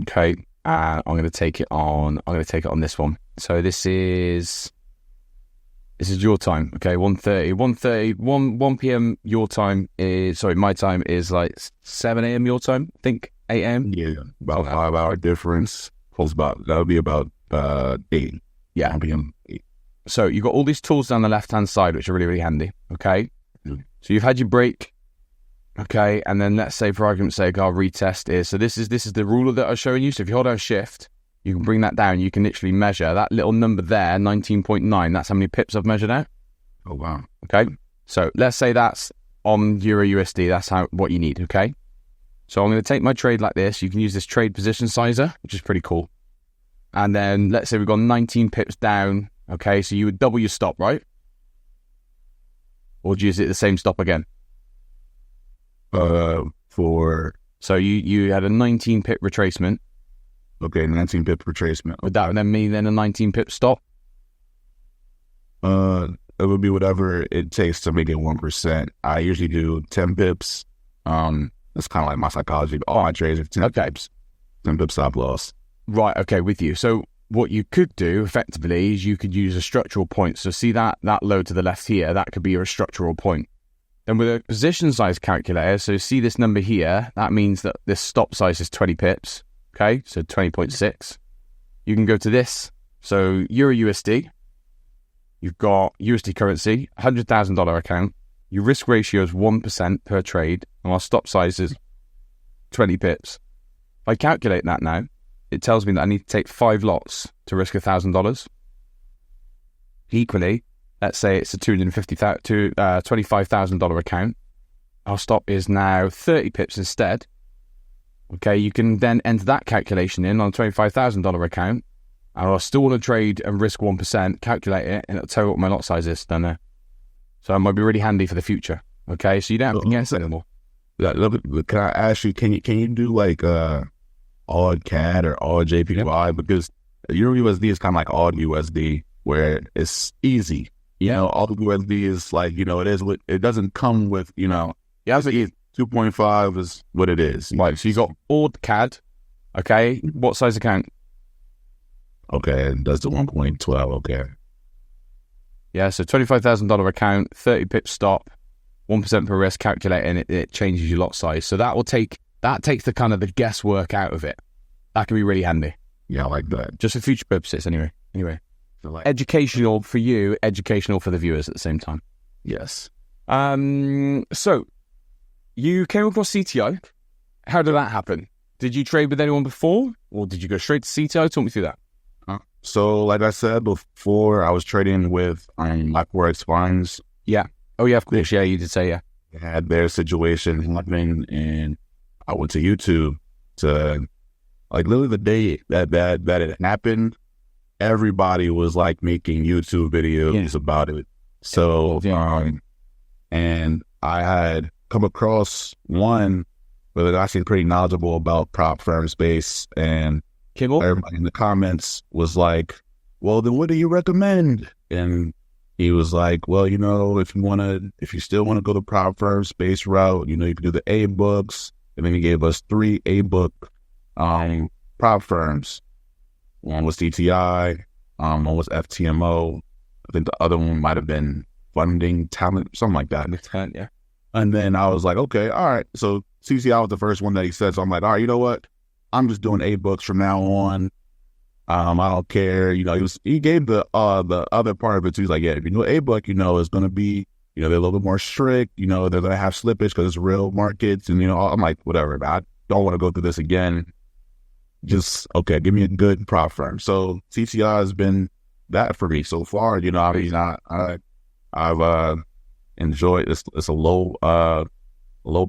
okay, and I'm going to take it on this one. So this is your time, okay, 1 p.m. your time is, my time is like 7 a.m. your time, I think 8 a.m. Yeah, about 5 hour difference. That would be about 8. Yeah. 1 p.m. 8. So you've got all these tools down the left-hand side, which are really, really handy, okay? Mm. So you've had your break, okay, and then let's say, for argument's sake, I'll retest it. So this is the ruler that I was showing you. So if you hold down shift, you can bring that down. You can literally measure that little number there, 19.9. That's how many pips I've measured out. Oh, wow. Okay. So let's say that's on Euro USD. That's what you need. Okay. So I'm going to take my trade like this. You can use this trade position sizer, which is pretty cool. And then let's say we've got 19 pips down. Okay. So you would double your stop, right? Or do you use it the same stop again? So you had a 19 pip retracement. Okay, 19 pip retracement. Would that then mean then a 19 pip stop? It would be whatever it takes to make it 1%. I usually do 10 pips. That's kind of like my psychology. All my trades are 10 pips. 10 pips stop loss. Right, okay, with you. So what you could do effectively is you could use a structural point. So see that low to the left here, that could be your structural point. Then with a position size calculator, so see this number here, that means that this stop size is 20 pips. Okay, so 20.6. You can go to this. So Euro USD, you've got USD currency, $100,000 account. Your risk ratio is 1% per trade, and our stop size is 20 pips. If I calculate that now, it tells me that I need to take 5 lots to risk $1,000. Equally, let's say it's a $25,000 account. Our stop is now 30 pips instead. Okay, you can then enter that calculation in on a $25,000 account, and I'll still want to trade and risk 1%, calculate it, and it'll tell you what my lot size is down there. So it might be really handy for the future. Okay, so you don't have to guess anymore. Can I ask you, can you do like odd CAD or odd JPY? Yep. Because Euro USD is kind of like odd USD, where it's easy. You know, odd USD is like, it doesn't come with, it's 2.5 is what it is. Right, so you got odd CAD. Okay, what size account? Okay, that's the 1.12. Okay. Yeah, so $25,000 account, 30 pip stop, 1% per risk, calculate, and it changes your lot size. So that takes the kind of the guesswork out of it. That can be really handy. Yeah, I like that. Just for future purposes, anyway. So like, educational for you, educational for the viewers at the same time. Yes. So you came across CTI. How did that happen? Did you trade with anyone before, or did you go straight to CTI? Talk me through that. So, like I said before, I was trading with Forex funds. Yeah. Oh, yeah, of course. Yeah, you did say, yeah. They had their situation happening, and I went to YouTube to, like, literally the day that it happened, everybody was, like, making YouTube videos about it. So, and I had come across one where the guy seemed pretty knowledgeable about prop firm space, and everybody in the comments was like, well, then what do you recommend? And he was like, well, if you still want to go the prop firm space route, you can do the A books. And then he gave us 3 A book prop firms. One was CTI, one was FTMO. I think the other one might have been Funding Talent, something like that. Yeah. And then I was like, okay, all right. So CTI was the first one that he said. So I'm like, all right, you know what? I'm just doing A books from now on. I don't care. He gave the other part of it too. He's like, yeah, if you do A book, it's going to be, they're a little bit more strict. They're going to have slippage because it's real markets. And, I'm like, whatever. I don't want to go through this again. Just, okay, give me a good prop firm. So CTI has been that for me so far. I've enjoyed this. It's a low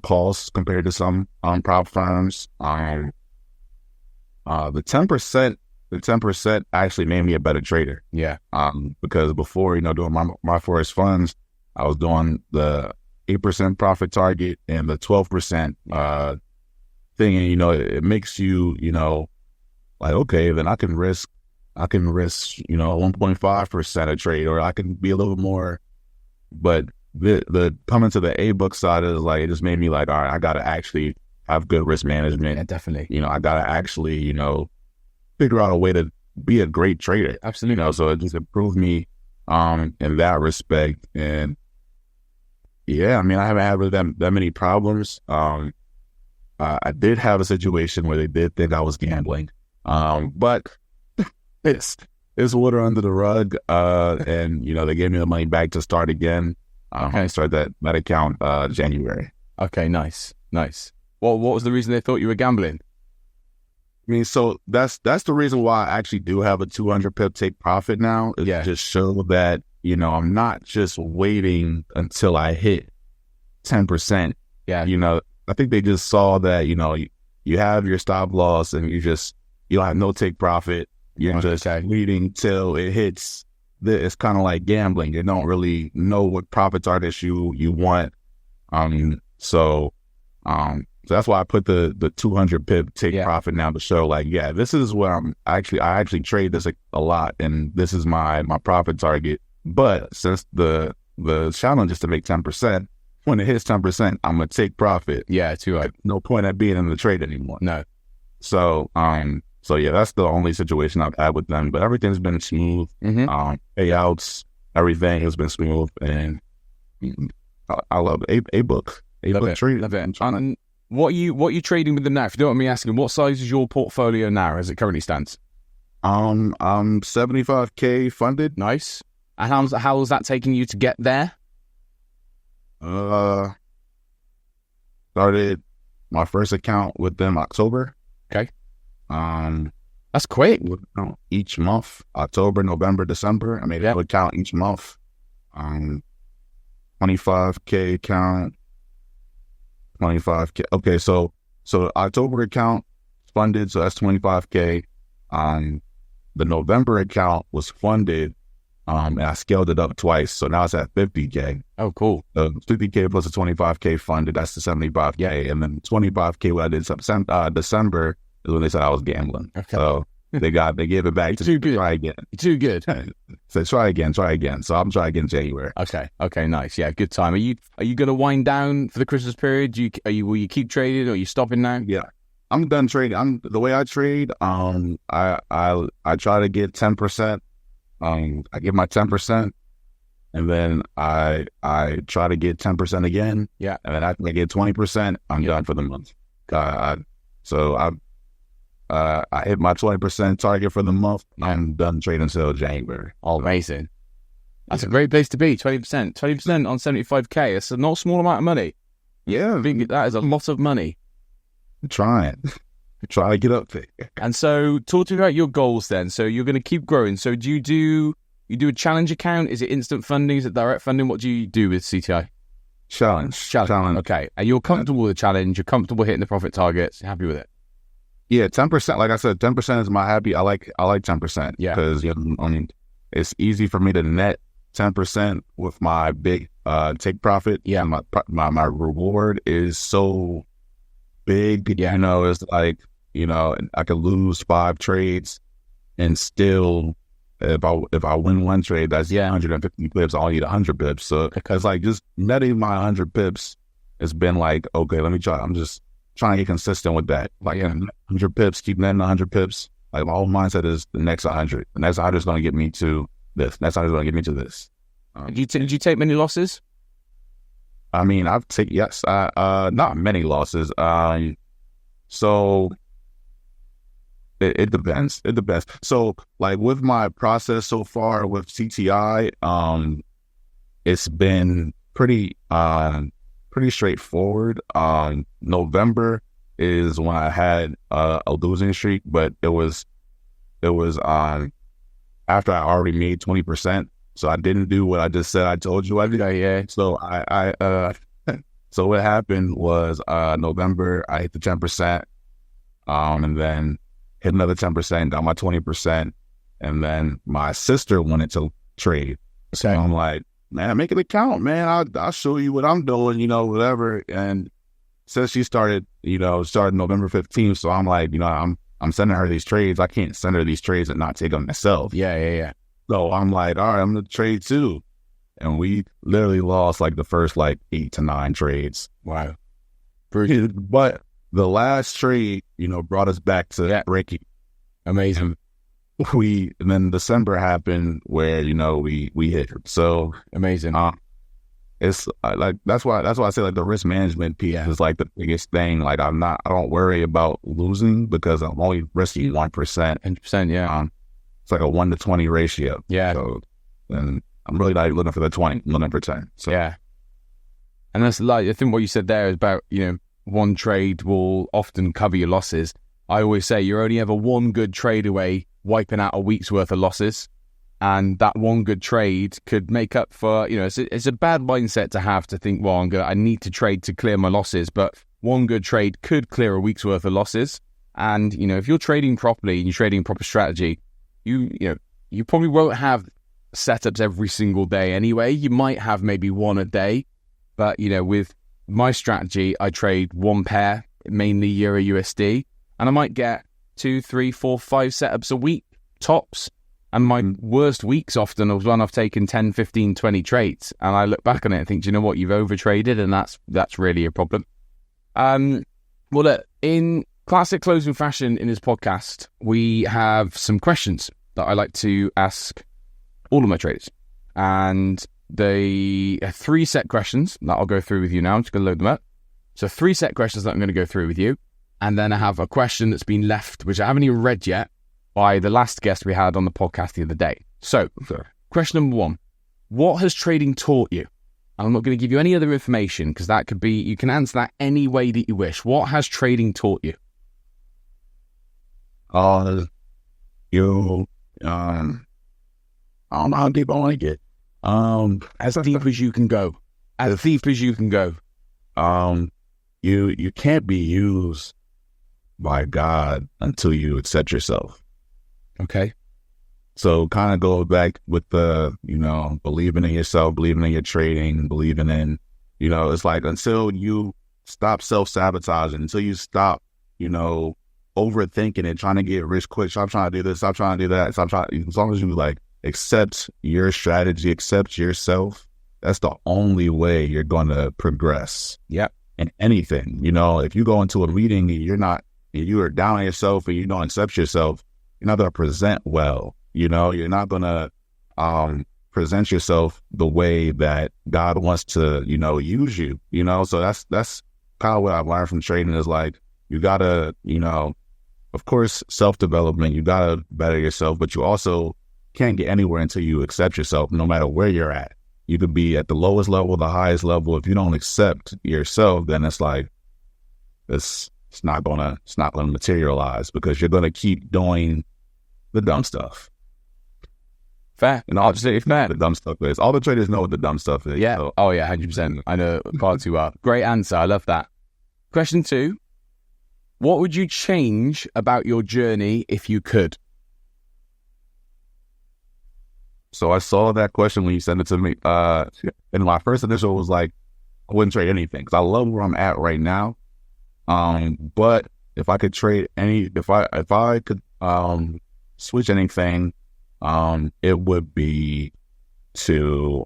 cost compared to some prop firms. The 10% actually made me a better trader. Yeah. Because before, doing my Forex funds, I was doing the 8% profit target and the 12% thing. And, it makes you, like, okay, then I can risk, 1.5% a trade, or I can be a little more. But the coming to the A book side is like, it just made me like, all right, I got to actually have good risk management. Yeah, definitely. I got to actually, figure out a way to be a great trader. Absolutely. So it just improved me in that respect. And yeah, I haven't had really that many problems. I did have a situation where they did think I was gambling. But it's water under the rug. And, they gave me the money back to start again. I started that account January. Okay, nice. Well, what was the reason they thought you were gambling? So that's the reason why I actually do have a 200 pip take profit now. Is just show that, I'm not just waiting until I hit 10%. Yeah. I think they just saw that, you have your stop loss and you don't have no take profit. You're just waiting till it hits. It's kind of like gambling. You don't really know what profits are that you want. So that's why I put the 200 pip take profit now to show this is where I actually trade this a lot, and this is my profit target. But since the challenge is to make 10%, when it hits 10%, I'm gonna take profit. Yeah, too right. No point at being in the trade anymore. No. So that's the only situation I've had with them. But everything's been smooth. Payouts, everything has been smooth, and I love a book. Trading. Love it. And what are you trading with them now? If you don't mind me asking, what size is your portfolio now as it currently stands? I'm 75K funded. Nice. And how is that taking you to get there? Started my first account with them October. Okay. That's quick. Each month, October, November, December. I made an account each month. 25K account. 25K. Okay, so the October account funded, so that's 25K. The November account was funded, and I scaled it up twice, so now it's at 50K. Oh, cool. 50K plus the 25K funded, that's the 75K. Yeah. And then 25K, what I did December is when they said I was gambling. Okay. So they gave it back to try again. Too good. So try again. So I'm trying again in January. Okay, nice. Yeah, good time. Are you going to wind down for the Christmas period? Will you keep trading, or are you stopping now? Yeah, I'm done trading. The way I trade, I try to get 10%. I get my 10%, and then I try to get 10% again. Yeah, and then after I get 20%, I'm done for the month. I hit my 20% target for the month. I'm done trading until January. Oh, amazing. That's a great place to be, 20%. 20% on 75K. It's a not small amount of money. Yeah. That is a lot of money. I'm trying to get up there. And so talk to me about your goals then. So you're going to keep growing. So do you do a challenge account? Is it instant funding? Is it direct funding? What do you do with CTI? Challenge. Okay. And you're comfortable with the challenge. You're comfortable hitting the profit targets. You're happy with it? Yeah, 10%. Like I said, 10% is my happy. I like 10%. Yeah, because it's easy for me to net 10% with my big take profit. Yeah, my reward is so big. Yeah, it's like I could lose 5 trades and still if I win one trade, that's 150 pips. I only need 100 pips. So because just netting my 100 pips has been like, okay, let me try. I'm just trying to get consistent with that. 100 pips, keep netting 100 pips. My whole mindset is the next 100. The next 100 is going to get me to this. The next 100 is going to get me to this. Did you take many losses? I mean, I've taken, not many losses. So it depends. It depends. So with my process so far with CTI, it's been pretty straightforward. November is when I had a losing streak, but it was after I already made 20%. So I didn't do what I just said I told you I did. Yeah. So so what happened was November I hit the 10%, and then hit another 10%, got my 20%, and then my sister wanted to trade. So I'm like, man, make it count, man. I'll show you what I'm doing, whatever. And since she started November 15th, so I'm like, I'm sending her these trades. I can't send her these trades and not take them myself. Yeah. So I'm like, all right, I'm gonna trade too. And we literally lost the first 8 to 9 trades. Wow. But the last trade, brought us back to breaking. Amazing. And then December happened where we hit. So amazing. It's that's why I say the risk management piece is the biggest thing. I don't worry about losing because I'm only risking 1%. 100%. Yeah. It's a 1 to 20 ratio. Yeah. So then I'm really not looking for the 20, I'm looking for 10. So yeah. And that's I think what you said there is about one trade will often cover your losses. I always say you're only ever one good trade away wiping out a week's worth of losses. And that one good trade could make up for, it's a bad mindset to have, to think, well, I need to trade to clear my losses. But one good trade could clear a week's worth of losses. And, if you're trading properly and you're trading proper strategy, you probably won't have setups every single day anyway. You might have maybe one a day. But, with my strategy, I trade one pair, mainly Euro USD, and I might get 2, 3, 4, 5 setups a week, tops. And my worst weeks often was when I've taken 10, 15, 20 trades. And I look back on it and think, do you know what? You've overtraded, and that's really a problem. Well, look, in classic closing fashion in this podcast, we have some questions that I like to ask all of my traders. And they are 3 set questions that I'll go through with you now. I'm just going to load them up. So 3 set questions that I'm going to go through with you. And then I have a question that's been left, which I haven't even read yet, by the last guest we had on the podcast the other day. So, question number 1, what has trading taught you? And I'm not going to give you any other information, because that could be, you can answer that any way that you wish. What has trading taught you? I don't know how deep I want to get. As deep as you can go. As deep as you can go. You can't be used by God until you accept yourself. Okay. So kind of go back with the, believing in yourself, believing in your trading, believing in, it's like until you stop self-sabotaging, until you stop, overthinking and trying to get rich quick, stop trying to do this, stop trying to do that, as long as you accept your strategy, accept yourself, that's the only way you're going to progress. Yep. In anything, if you go into a meeting and you are down on yourself and you don't accept yourself, you're not going to present well. You're not going to present yourself the way that God wants to, use you. So that's kind of what I've learned from trading is you got to, of course, self-development, you got to better yourself, but you also can't get anywhere until you accept yourself, no matter where you're at. You could be at the lowest level, the highest level. If you don't accept yourself, then it's not gonna materialize, because you're gonna keep doing the dumb stuff. Fair. Absolutely fair. The dumb stuff is. All the traders know what the dumb stuff is. Yeah. So. Oh yeah, 100%. I know far too well. Great answer. I love that. Question 2. What would you change about your journey if you could? So I saw that question when you sent it to me. And my first initial was I wouldn't trade anything, because I love where I'm at right now. But if I could trade if I could switch anything, it would be to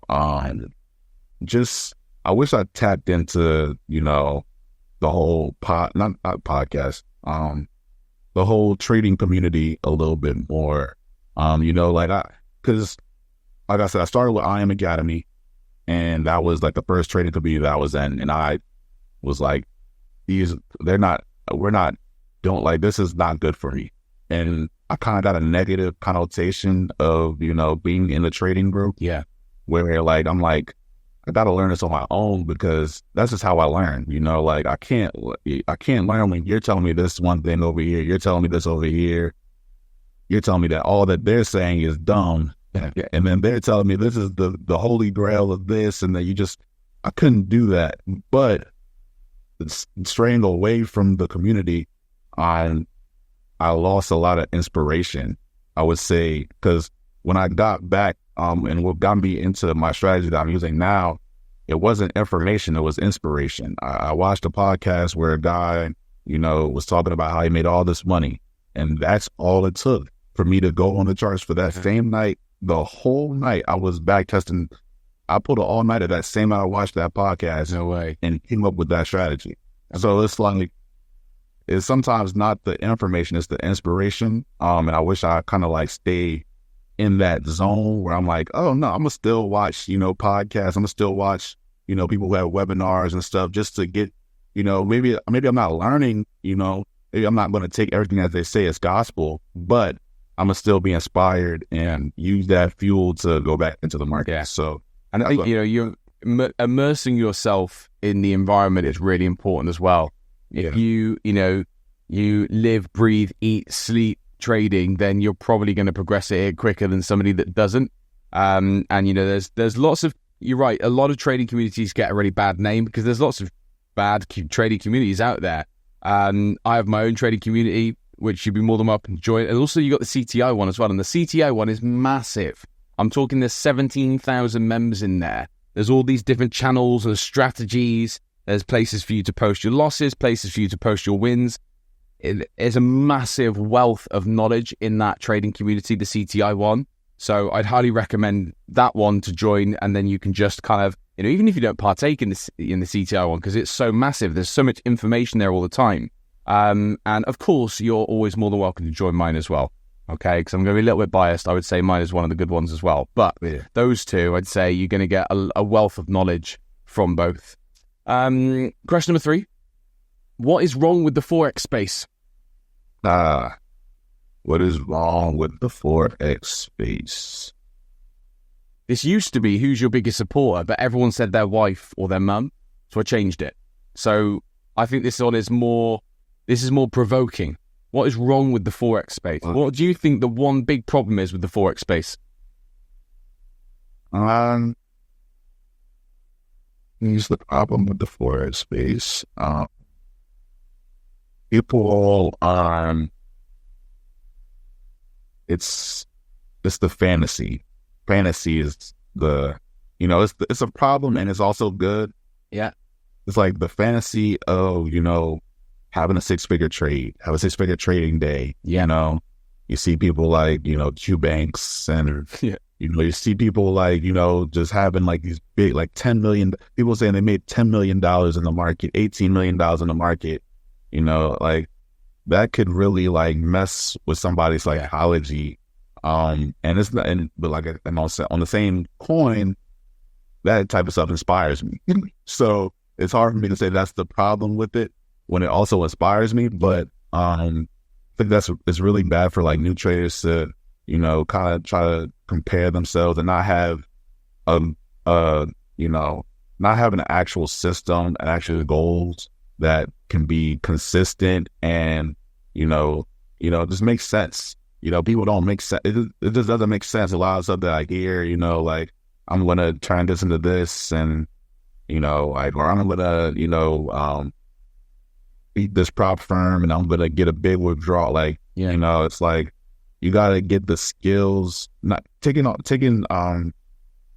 just, I wish I tapped into, the whole podcast, the whole trading community a little bit more. Because like I said, I started with I Am Academy, and that was the first trading community that I was in, and I was this is not good for me. And I kind of got a negative connotation of, being in the trading group. Yeah. Where I got to learn this on my own, because that's just how I learn, I can't learn when you're telling me this one thing over here, you're telling me this over here, you're telling me that all that they're saying is dumb. And then they're telling me this is the holy grail of this, and that I couldn't do that. But straying away from the community, I lost a lot of inspiration, I would say, because when I got back, and what got me into my strategy that I'm using now, it wasn't information, it was inspiration. I watched a podcast where a guy, was talking about how he made all this money, and that's all it took for me to go on the charts for that same night. The whole night I was back testing. I pulled an all nighter that same night I watched that podcast. No way. And came up with that strategy. So it's sometimes not the information, it's the inspiration. And I wish I kind of stay in that zone where I'm oh no, I'm gonna still watch, podcasts. I'm gonna still watch, people who have webinars and stuff, just to get, maybe I'm not learning, maybe I'm not going to take everything as they say as gospel, but I'm gonna still be inspired and use that fuel to go back into the market. Yeah. So, and I think, you're immersing yourself in the environment is really important as well. If you live, breathe, eat, sleep, trading, then you're probably going to progress it quicker than somebody that doesn't. And there's lots of, you're right, a lot of trading communities get a really bad name because there's lots of bad trading communities out there. I have my own trading community, which you'd be more than welcome to join. And also you got the CTI one as well. And the CTI one is massive. I'm talking there's 17,000 members in there. There's all these different channels and strategies. There's places for you to post your losses, places for you to post your wins. There's a massive wealth of knowledge in that trading community, the CTI one. So I'd highly recommend that one to join. And then you can just kind of, even if you don't partake in the CTI one, because it's so massive, there's so much information there all the time. And of course, you're always more than welcome to join mine as well. Okay, because I'm going to be a little bit biased. I would say mine is one of the good ones as well. But those two, I'd say you're going to get a wealth of knowledge from both. Question number 3. What is wrong with the Forex space? What is wrong with the Forex space? This used to be who's your biggest supporter, but everyone said their wife or their mum, so I changed it. So I think this is more provoking. What is wrong with the Forex space? What do you think the one big problem is with the Forex space? Here's the problem with the Forex space. People, it's the fantasy. Fantasy is it's a problem and it's also good. Yeah. It's like the fantasy of, having a 6-figure trade, have a 6-figure trading day. Yeah. You see people like, Q Banks and, you see people like, just having like these big, like 10 million, people saying they made $10 million in the market, $18 million in the market, like that could really like mess with somebody's psychology. And it's not, but like, and also on the same coin, that type of stuff inspires me. So it's hard for me to say that's the problem with it when it also inspires me. But I think it's really bad for like new traders to, kind of try to compare themselves and not have, not having an actual system and actual goals that can be consistent and, just make sense. People don't make sense. It just doesn't make sense. A lot of stuff that I hear, like I'm going to turn this into this and, or I'm going to, beat this prop firm and I'm going to get a big withdrawal. It's like, you got to get the skills, not taking our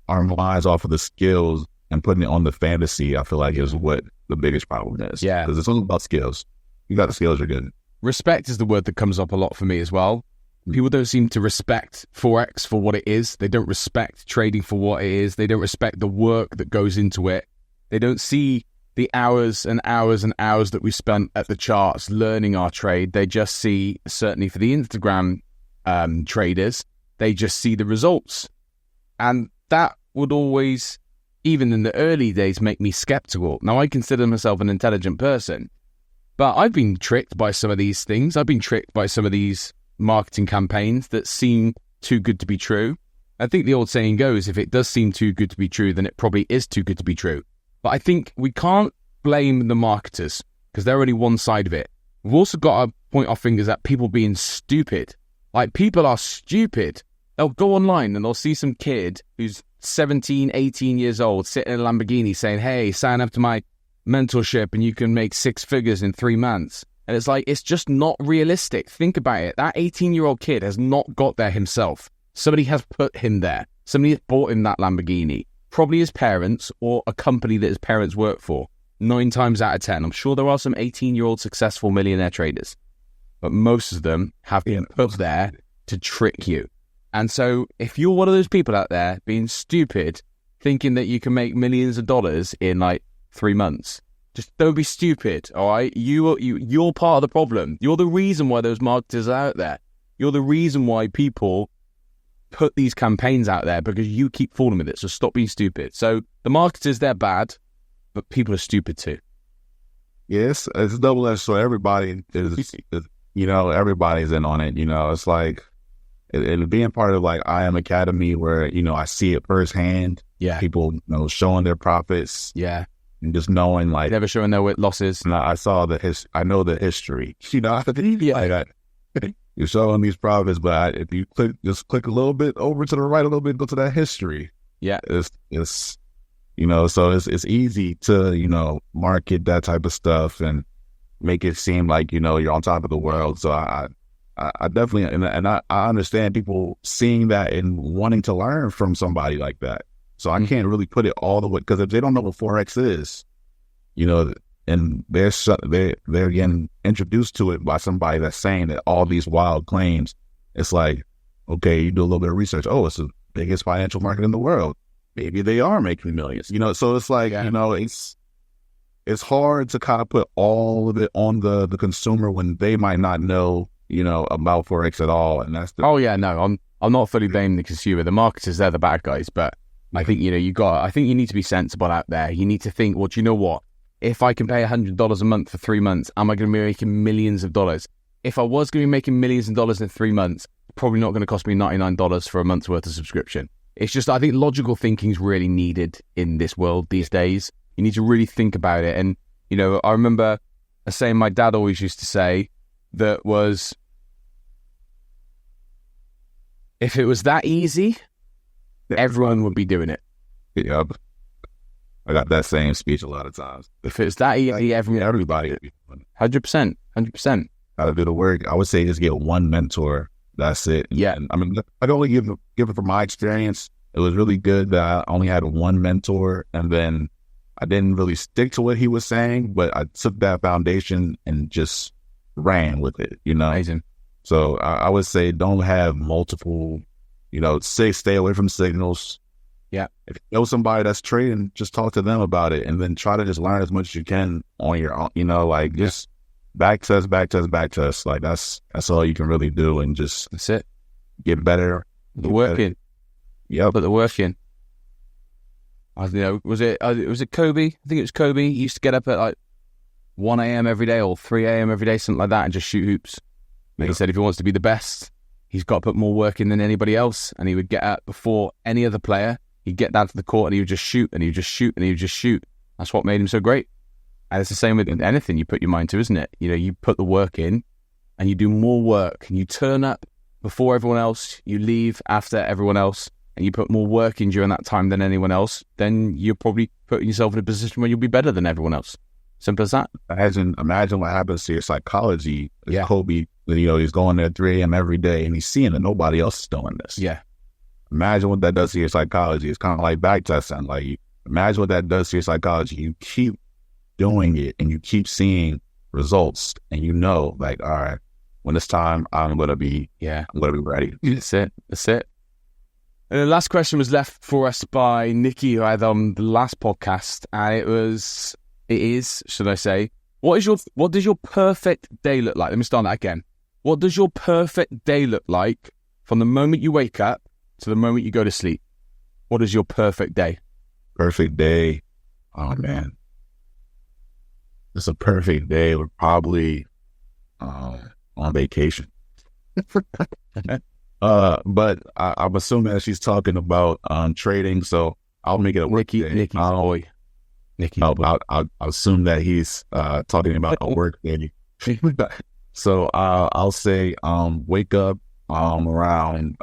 minds off of the skills and putting it on the fantasy. I feel like is what the biggest problem is. Yeah. Because it's all about skills. You got the skills, you're good. Respect is the word that comes up a lot for me as well. People don't seem to respect Forex for what it is. They don't respect trading for what it is. They don't respect the work that goes into it. They don't see the hours and hours and hours that we spent at the charts learning our trade. They just see, certainly for the Instagram traders, they just see the results. And that would always, even in the early days, make me skeptical. Now, I consider myself an intelligent person, but I've been tricked by some of these things. I've been tricked by some of these marketing campaigns that seem too good to be true. I think the old saying goes, if it does seem too good to be true, then it probably is too good to be true. But I think we can't blame the marketers because they're only one side of it. We've also got to point our fingers at people being stupid. Like, people are stupid. They'll go online and they'll see some kid who's 17, 18 years old sitting in a Lamborghini saying, hey, sign up to my mentorship and you can make 6 figures in 3 months. And it's like, it's just not realistic. Think about it. That 18-year-old kid has not got there himself. Somebody has put him there. Somebody has bought him that Lamborghini. Probably his parents or a company that his parents work for. 9 times out of 10. I'm sure there are some 18-year-old successful millionaire traders. But most of them have been put there to trick you. And so if you're one of those people out there being stupid, thinking that you can make millions of dollars in like 3 months, just don't be stupid, all right? You're part of the problem. You're the reason why those marketers are out there. You're the reason why people put these campaigns out there because you keep falling with it. So stop being stupid. So the marketers, they're bad, but people are stupid too. Yes, it's a double-edged sword. Everybody is, everybody's in on it. It's like, and being part of like I Am Academy where, I see it firsthand. Yeah. People, showing their profits. Yeah. And just knowing like. Never showing their losses. I saw I know the history. Yeah. you're showing these profits, but if you click a little bit over to the right a little bit, go to that history. Yeah. It's so it's easy to, market that type of stuff and make it seem like, you're on top of the world. So I definitely, and I understand people seeing that and wanting to learn from somebody like that. So I can't really put it all the way, because if they don't know what Forex is, and they're getting introduced to it by somebody that's saying that all these wild claims, it's like, okay, you do a little bit of research. Oh, it's the biggest financial market in the world. Maybe they are making millions, so it's like, it's hard to kind of put all of it on the consumer when they might not know, about Forex at all. And that's I'm not fully blaming the consumer. The marketers, they're the bad guys, but I think, I think you need to be sensible out there. You need to think, well, do you know what? If I can pay $100 a month for 3 months, am I going to be making millions of dollars? If I was going to be making millions of dollars in 3 months, probably not going to cost me $99 for a month's worth of subscription. It's just, I think logical thinking is really needed in this world these days. You need to really think about it. And, I remember a saying my dad always used to say that was, if it was that easy, everyone would be doing it. Yep. I got that same speech a lot of times. If it's that easy, everybody. 100%. Got to do the work. I would say just get one mentor. That's it. Yeah. And, I mean, I can only give it from my experience. It was really good that I only had one mentor, and then I didn't really stick to what he was saying, but I took that foundation and just ran with it, Amazing. So I would say don't have multiple, stay away from signals. Yeah. If you know somebody that's trading, just talk to them about it, and then try to just learn as much as you can on your own, just back test. Like that's all you can really do, and just that's it. Get better. The work in. Yeah. Put the work in. Was it Kobe? I think it was Kobe. He used to get up at like 1 a.m. every day or 3 a.m. every day, something like that, and just shoot hoops. And he said if he wants to be the best, he's got to put more work in than anybody else. And he would get up before any other player. He'd get down to the court and he would just shoot and he would just shoot and he would just shoot. That's what made him so great. And it's the same with anything you put your mind to, isn't it? You put the work in and you do more work and you turn up before everyone else, you leave after everyone else, and you put more work in during that time than anyone else, then you're probably putting yourself in a position where you'll be better than everyone else. Simple as that. Imagine what happens to your psychology. Yeah. Kobe, he's going there at 3 a.m. every day and he's seeing that nobody else is doing this. Yeah. Imagine what that does to your psychology. It's kind of like back testing. Like, imagine what that does to your psychology. You keep doing it and you keep seeing results, and like, all right, when it's time, I'm gonna be ready. That's it. And the last question was left for us by Nicky, who I had on the last podcast, and it is, should I say, what does your perfect day look like? Let me start that again. What does your perfect day look like from the moment you wake up to the moment you go to sleep? What is your perfect day? Perfect day. Oh man. It's a perfect day. We're probably on vacation. But I'm assuming that she's talking about trading, so I'll make it a work day. Nicky. I'll assume that he's talking about a work day. So I'll say wake up around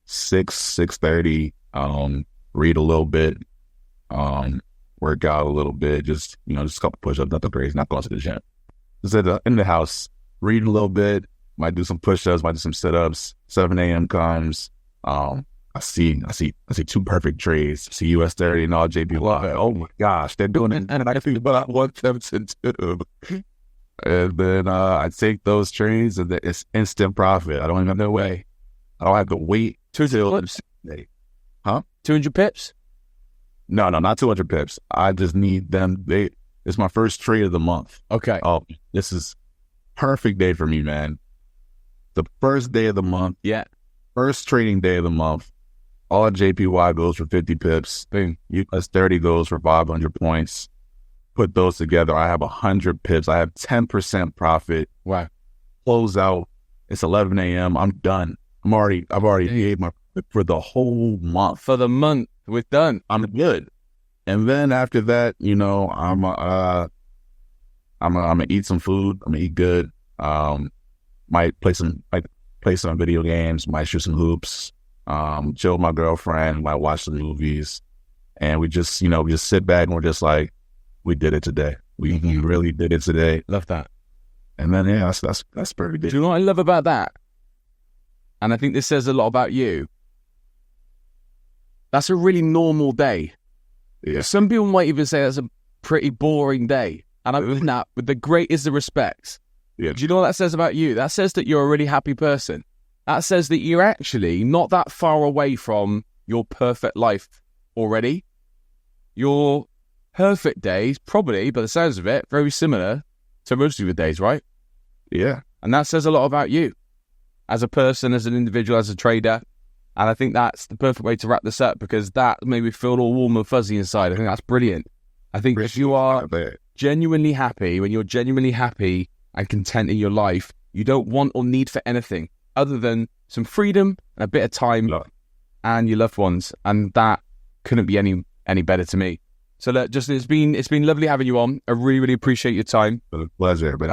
6:30, read a little bit, work out a little bit, just a couple push-ups, nothing crazy, not going to the gym. Just in the house, read a little bit, might do some push-ups, might do some sit-ups. 7 a.m. comes, I see 2 perfect trades. I see US 30 and all JPY. Oh my gosh, they're doing it, and I think about 172. And then I take those trades, and it's instant profit. I don't even know way. I don't have to wait 200 pips. Huh? 200 pips? No, not 200 pips. I just need them. It's my first trade of the month. Okay. Oh, this is perfect day for me, man. The first day of the month. Yeah. First trading day of the month. All JPY goes for 50 pips. Boom. US 30 goes for 500 points. Put those together, I have 100 pips. I have 10% profit. Wow. Close out. It's 11 a.m. I'm done. I've already paid my for the whole month. For the month, we're done. I'm good. And then after that, I'm gonna eat some food. I'm gonna eat good. might play some video games, might shoot some hoops, chill with my girlfriend, might watch some movies, and we just sit back and we're just like, we did it today. We really did it today. Love that. And then that's pretty good. Do you know what I love about that? And I think this says a lot about you. That's a really normal day. Yeah. Some people might even say that's a pretty boring day. And I mean that with the greatest of respects. Yeah. Do you know what that says about you? That says that you're a really happy person. That says that you're actually not that far away from your perfect life already. Your perfect days, probably, by the sounds of it, very similar to most of your days, right? Yeah. And that says a lot about you as a person, as an individual, as a trader. And I think that's the perfect way to wrap this up, because that made me feel all warm and fuzzy inside. I think that's brilliant. I think if you are genuinely happy, when you're genuinely happy and content in your life, you don't want or need for anything other than some freedom and a bit of time and your loved ones. And that couldn't be any better to me. So look, Justin, it's been lovely having you on. I really, really appreciate your time. It's a pleasure. But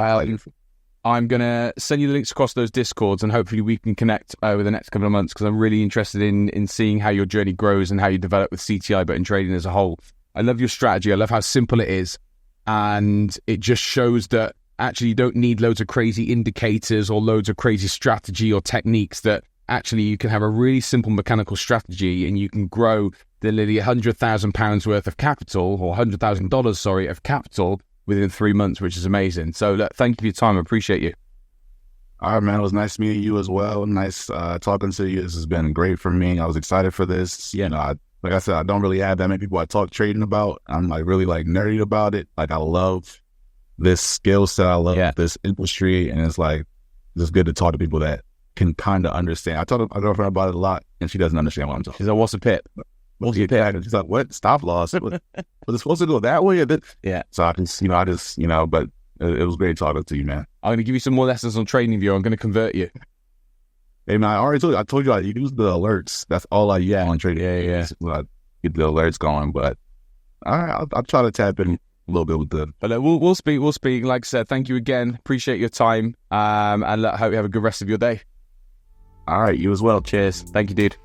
I'm going to send you the links across those Discords, and hopefully we can connect over the next couple of months, because I'm really interested in seeing how your journey grows and how you develop with CTI, but in trading as a whole. I love your strategy. I love how simple it is. And it just shows that actually you don't need loads of crazy indicators or loads of crazy strategy or techniques, that actually you can have a really simple mechanical strategy and you can grow the nearly £100,000 worth of capital, or $100,000, sorry, of capital within 3 months, which is amazing. So look, thank you for your time. I appreciate you. All right, man. It was nice meeting you as well. Nice talking to you. This has been great for me. I was excited for this. You know, like I said, I don't really have that many people I talk trading about. I'm like really like nerdy about it. Like I love this skill set. I love this industry. And it's like, it's good to talk to people that can kind of understand. I talk to my girlfriend about it a lot, and she doesn't understand what I'm talking about. She's like, what's a pip? What's a pip? She's like, what? Stop loss? Was it supposed to go that way? Yeah. So I just, but it was great talking to you, man. I'm going to give you some more lessons on trading view. I'm going to convert you. Hey, man, I told you I use the alerts. That's all I use on trading. Yeah. I get the alerts going, but I'll try to tap in a little bit with the... But we'll speak. Like I said, thank you again. Appreciate your time. And I hope you have a good rest of your day. All right, you as well. Cheers. Thank you, dude.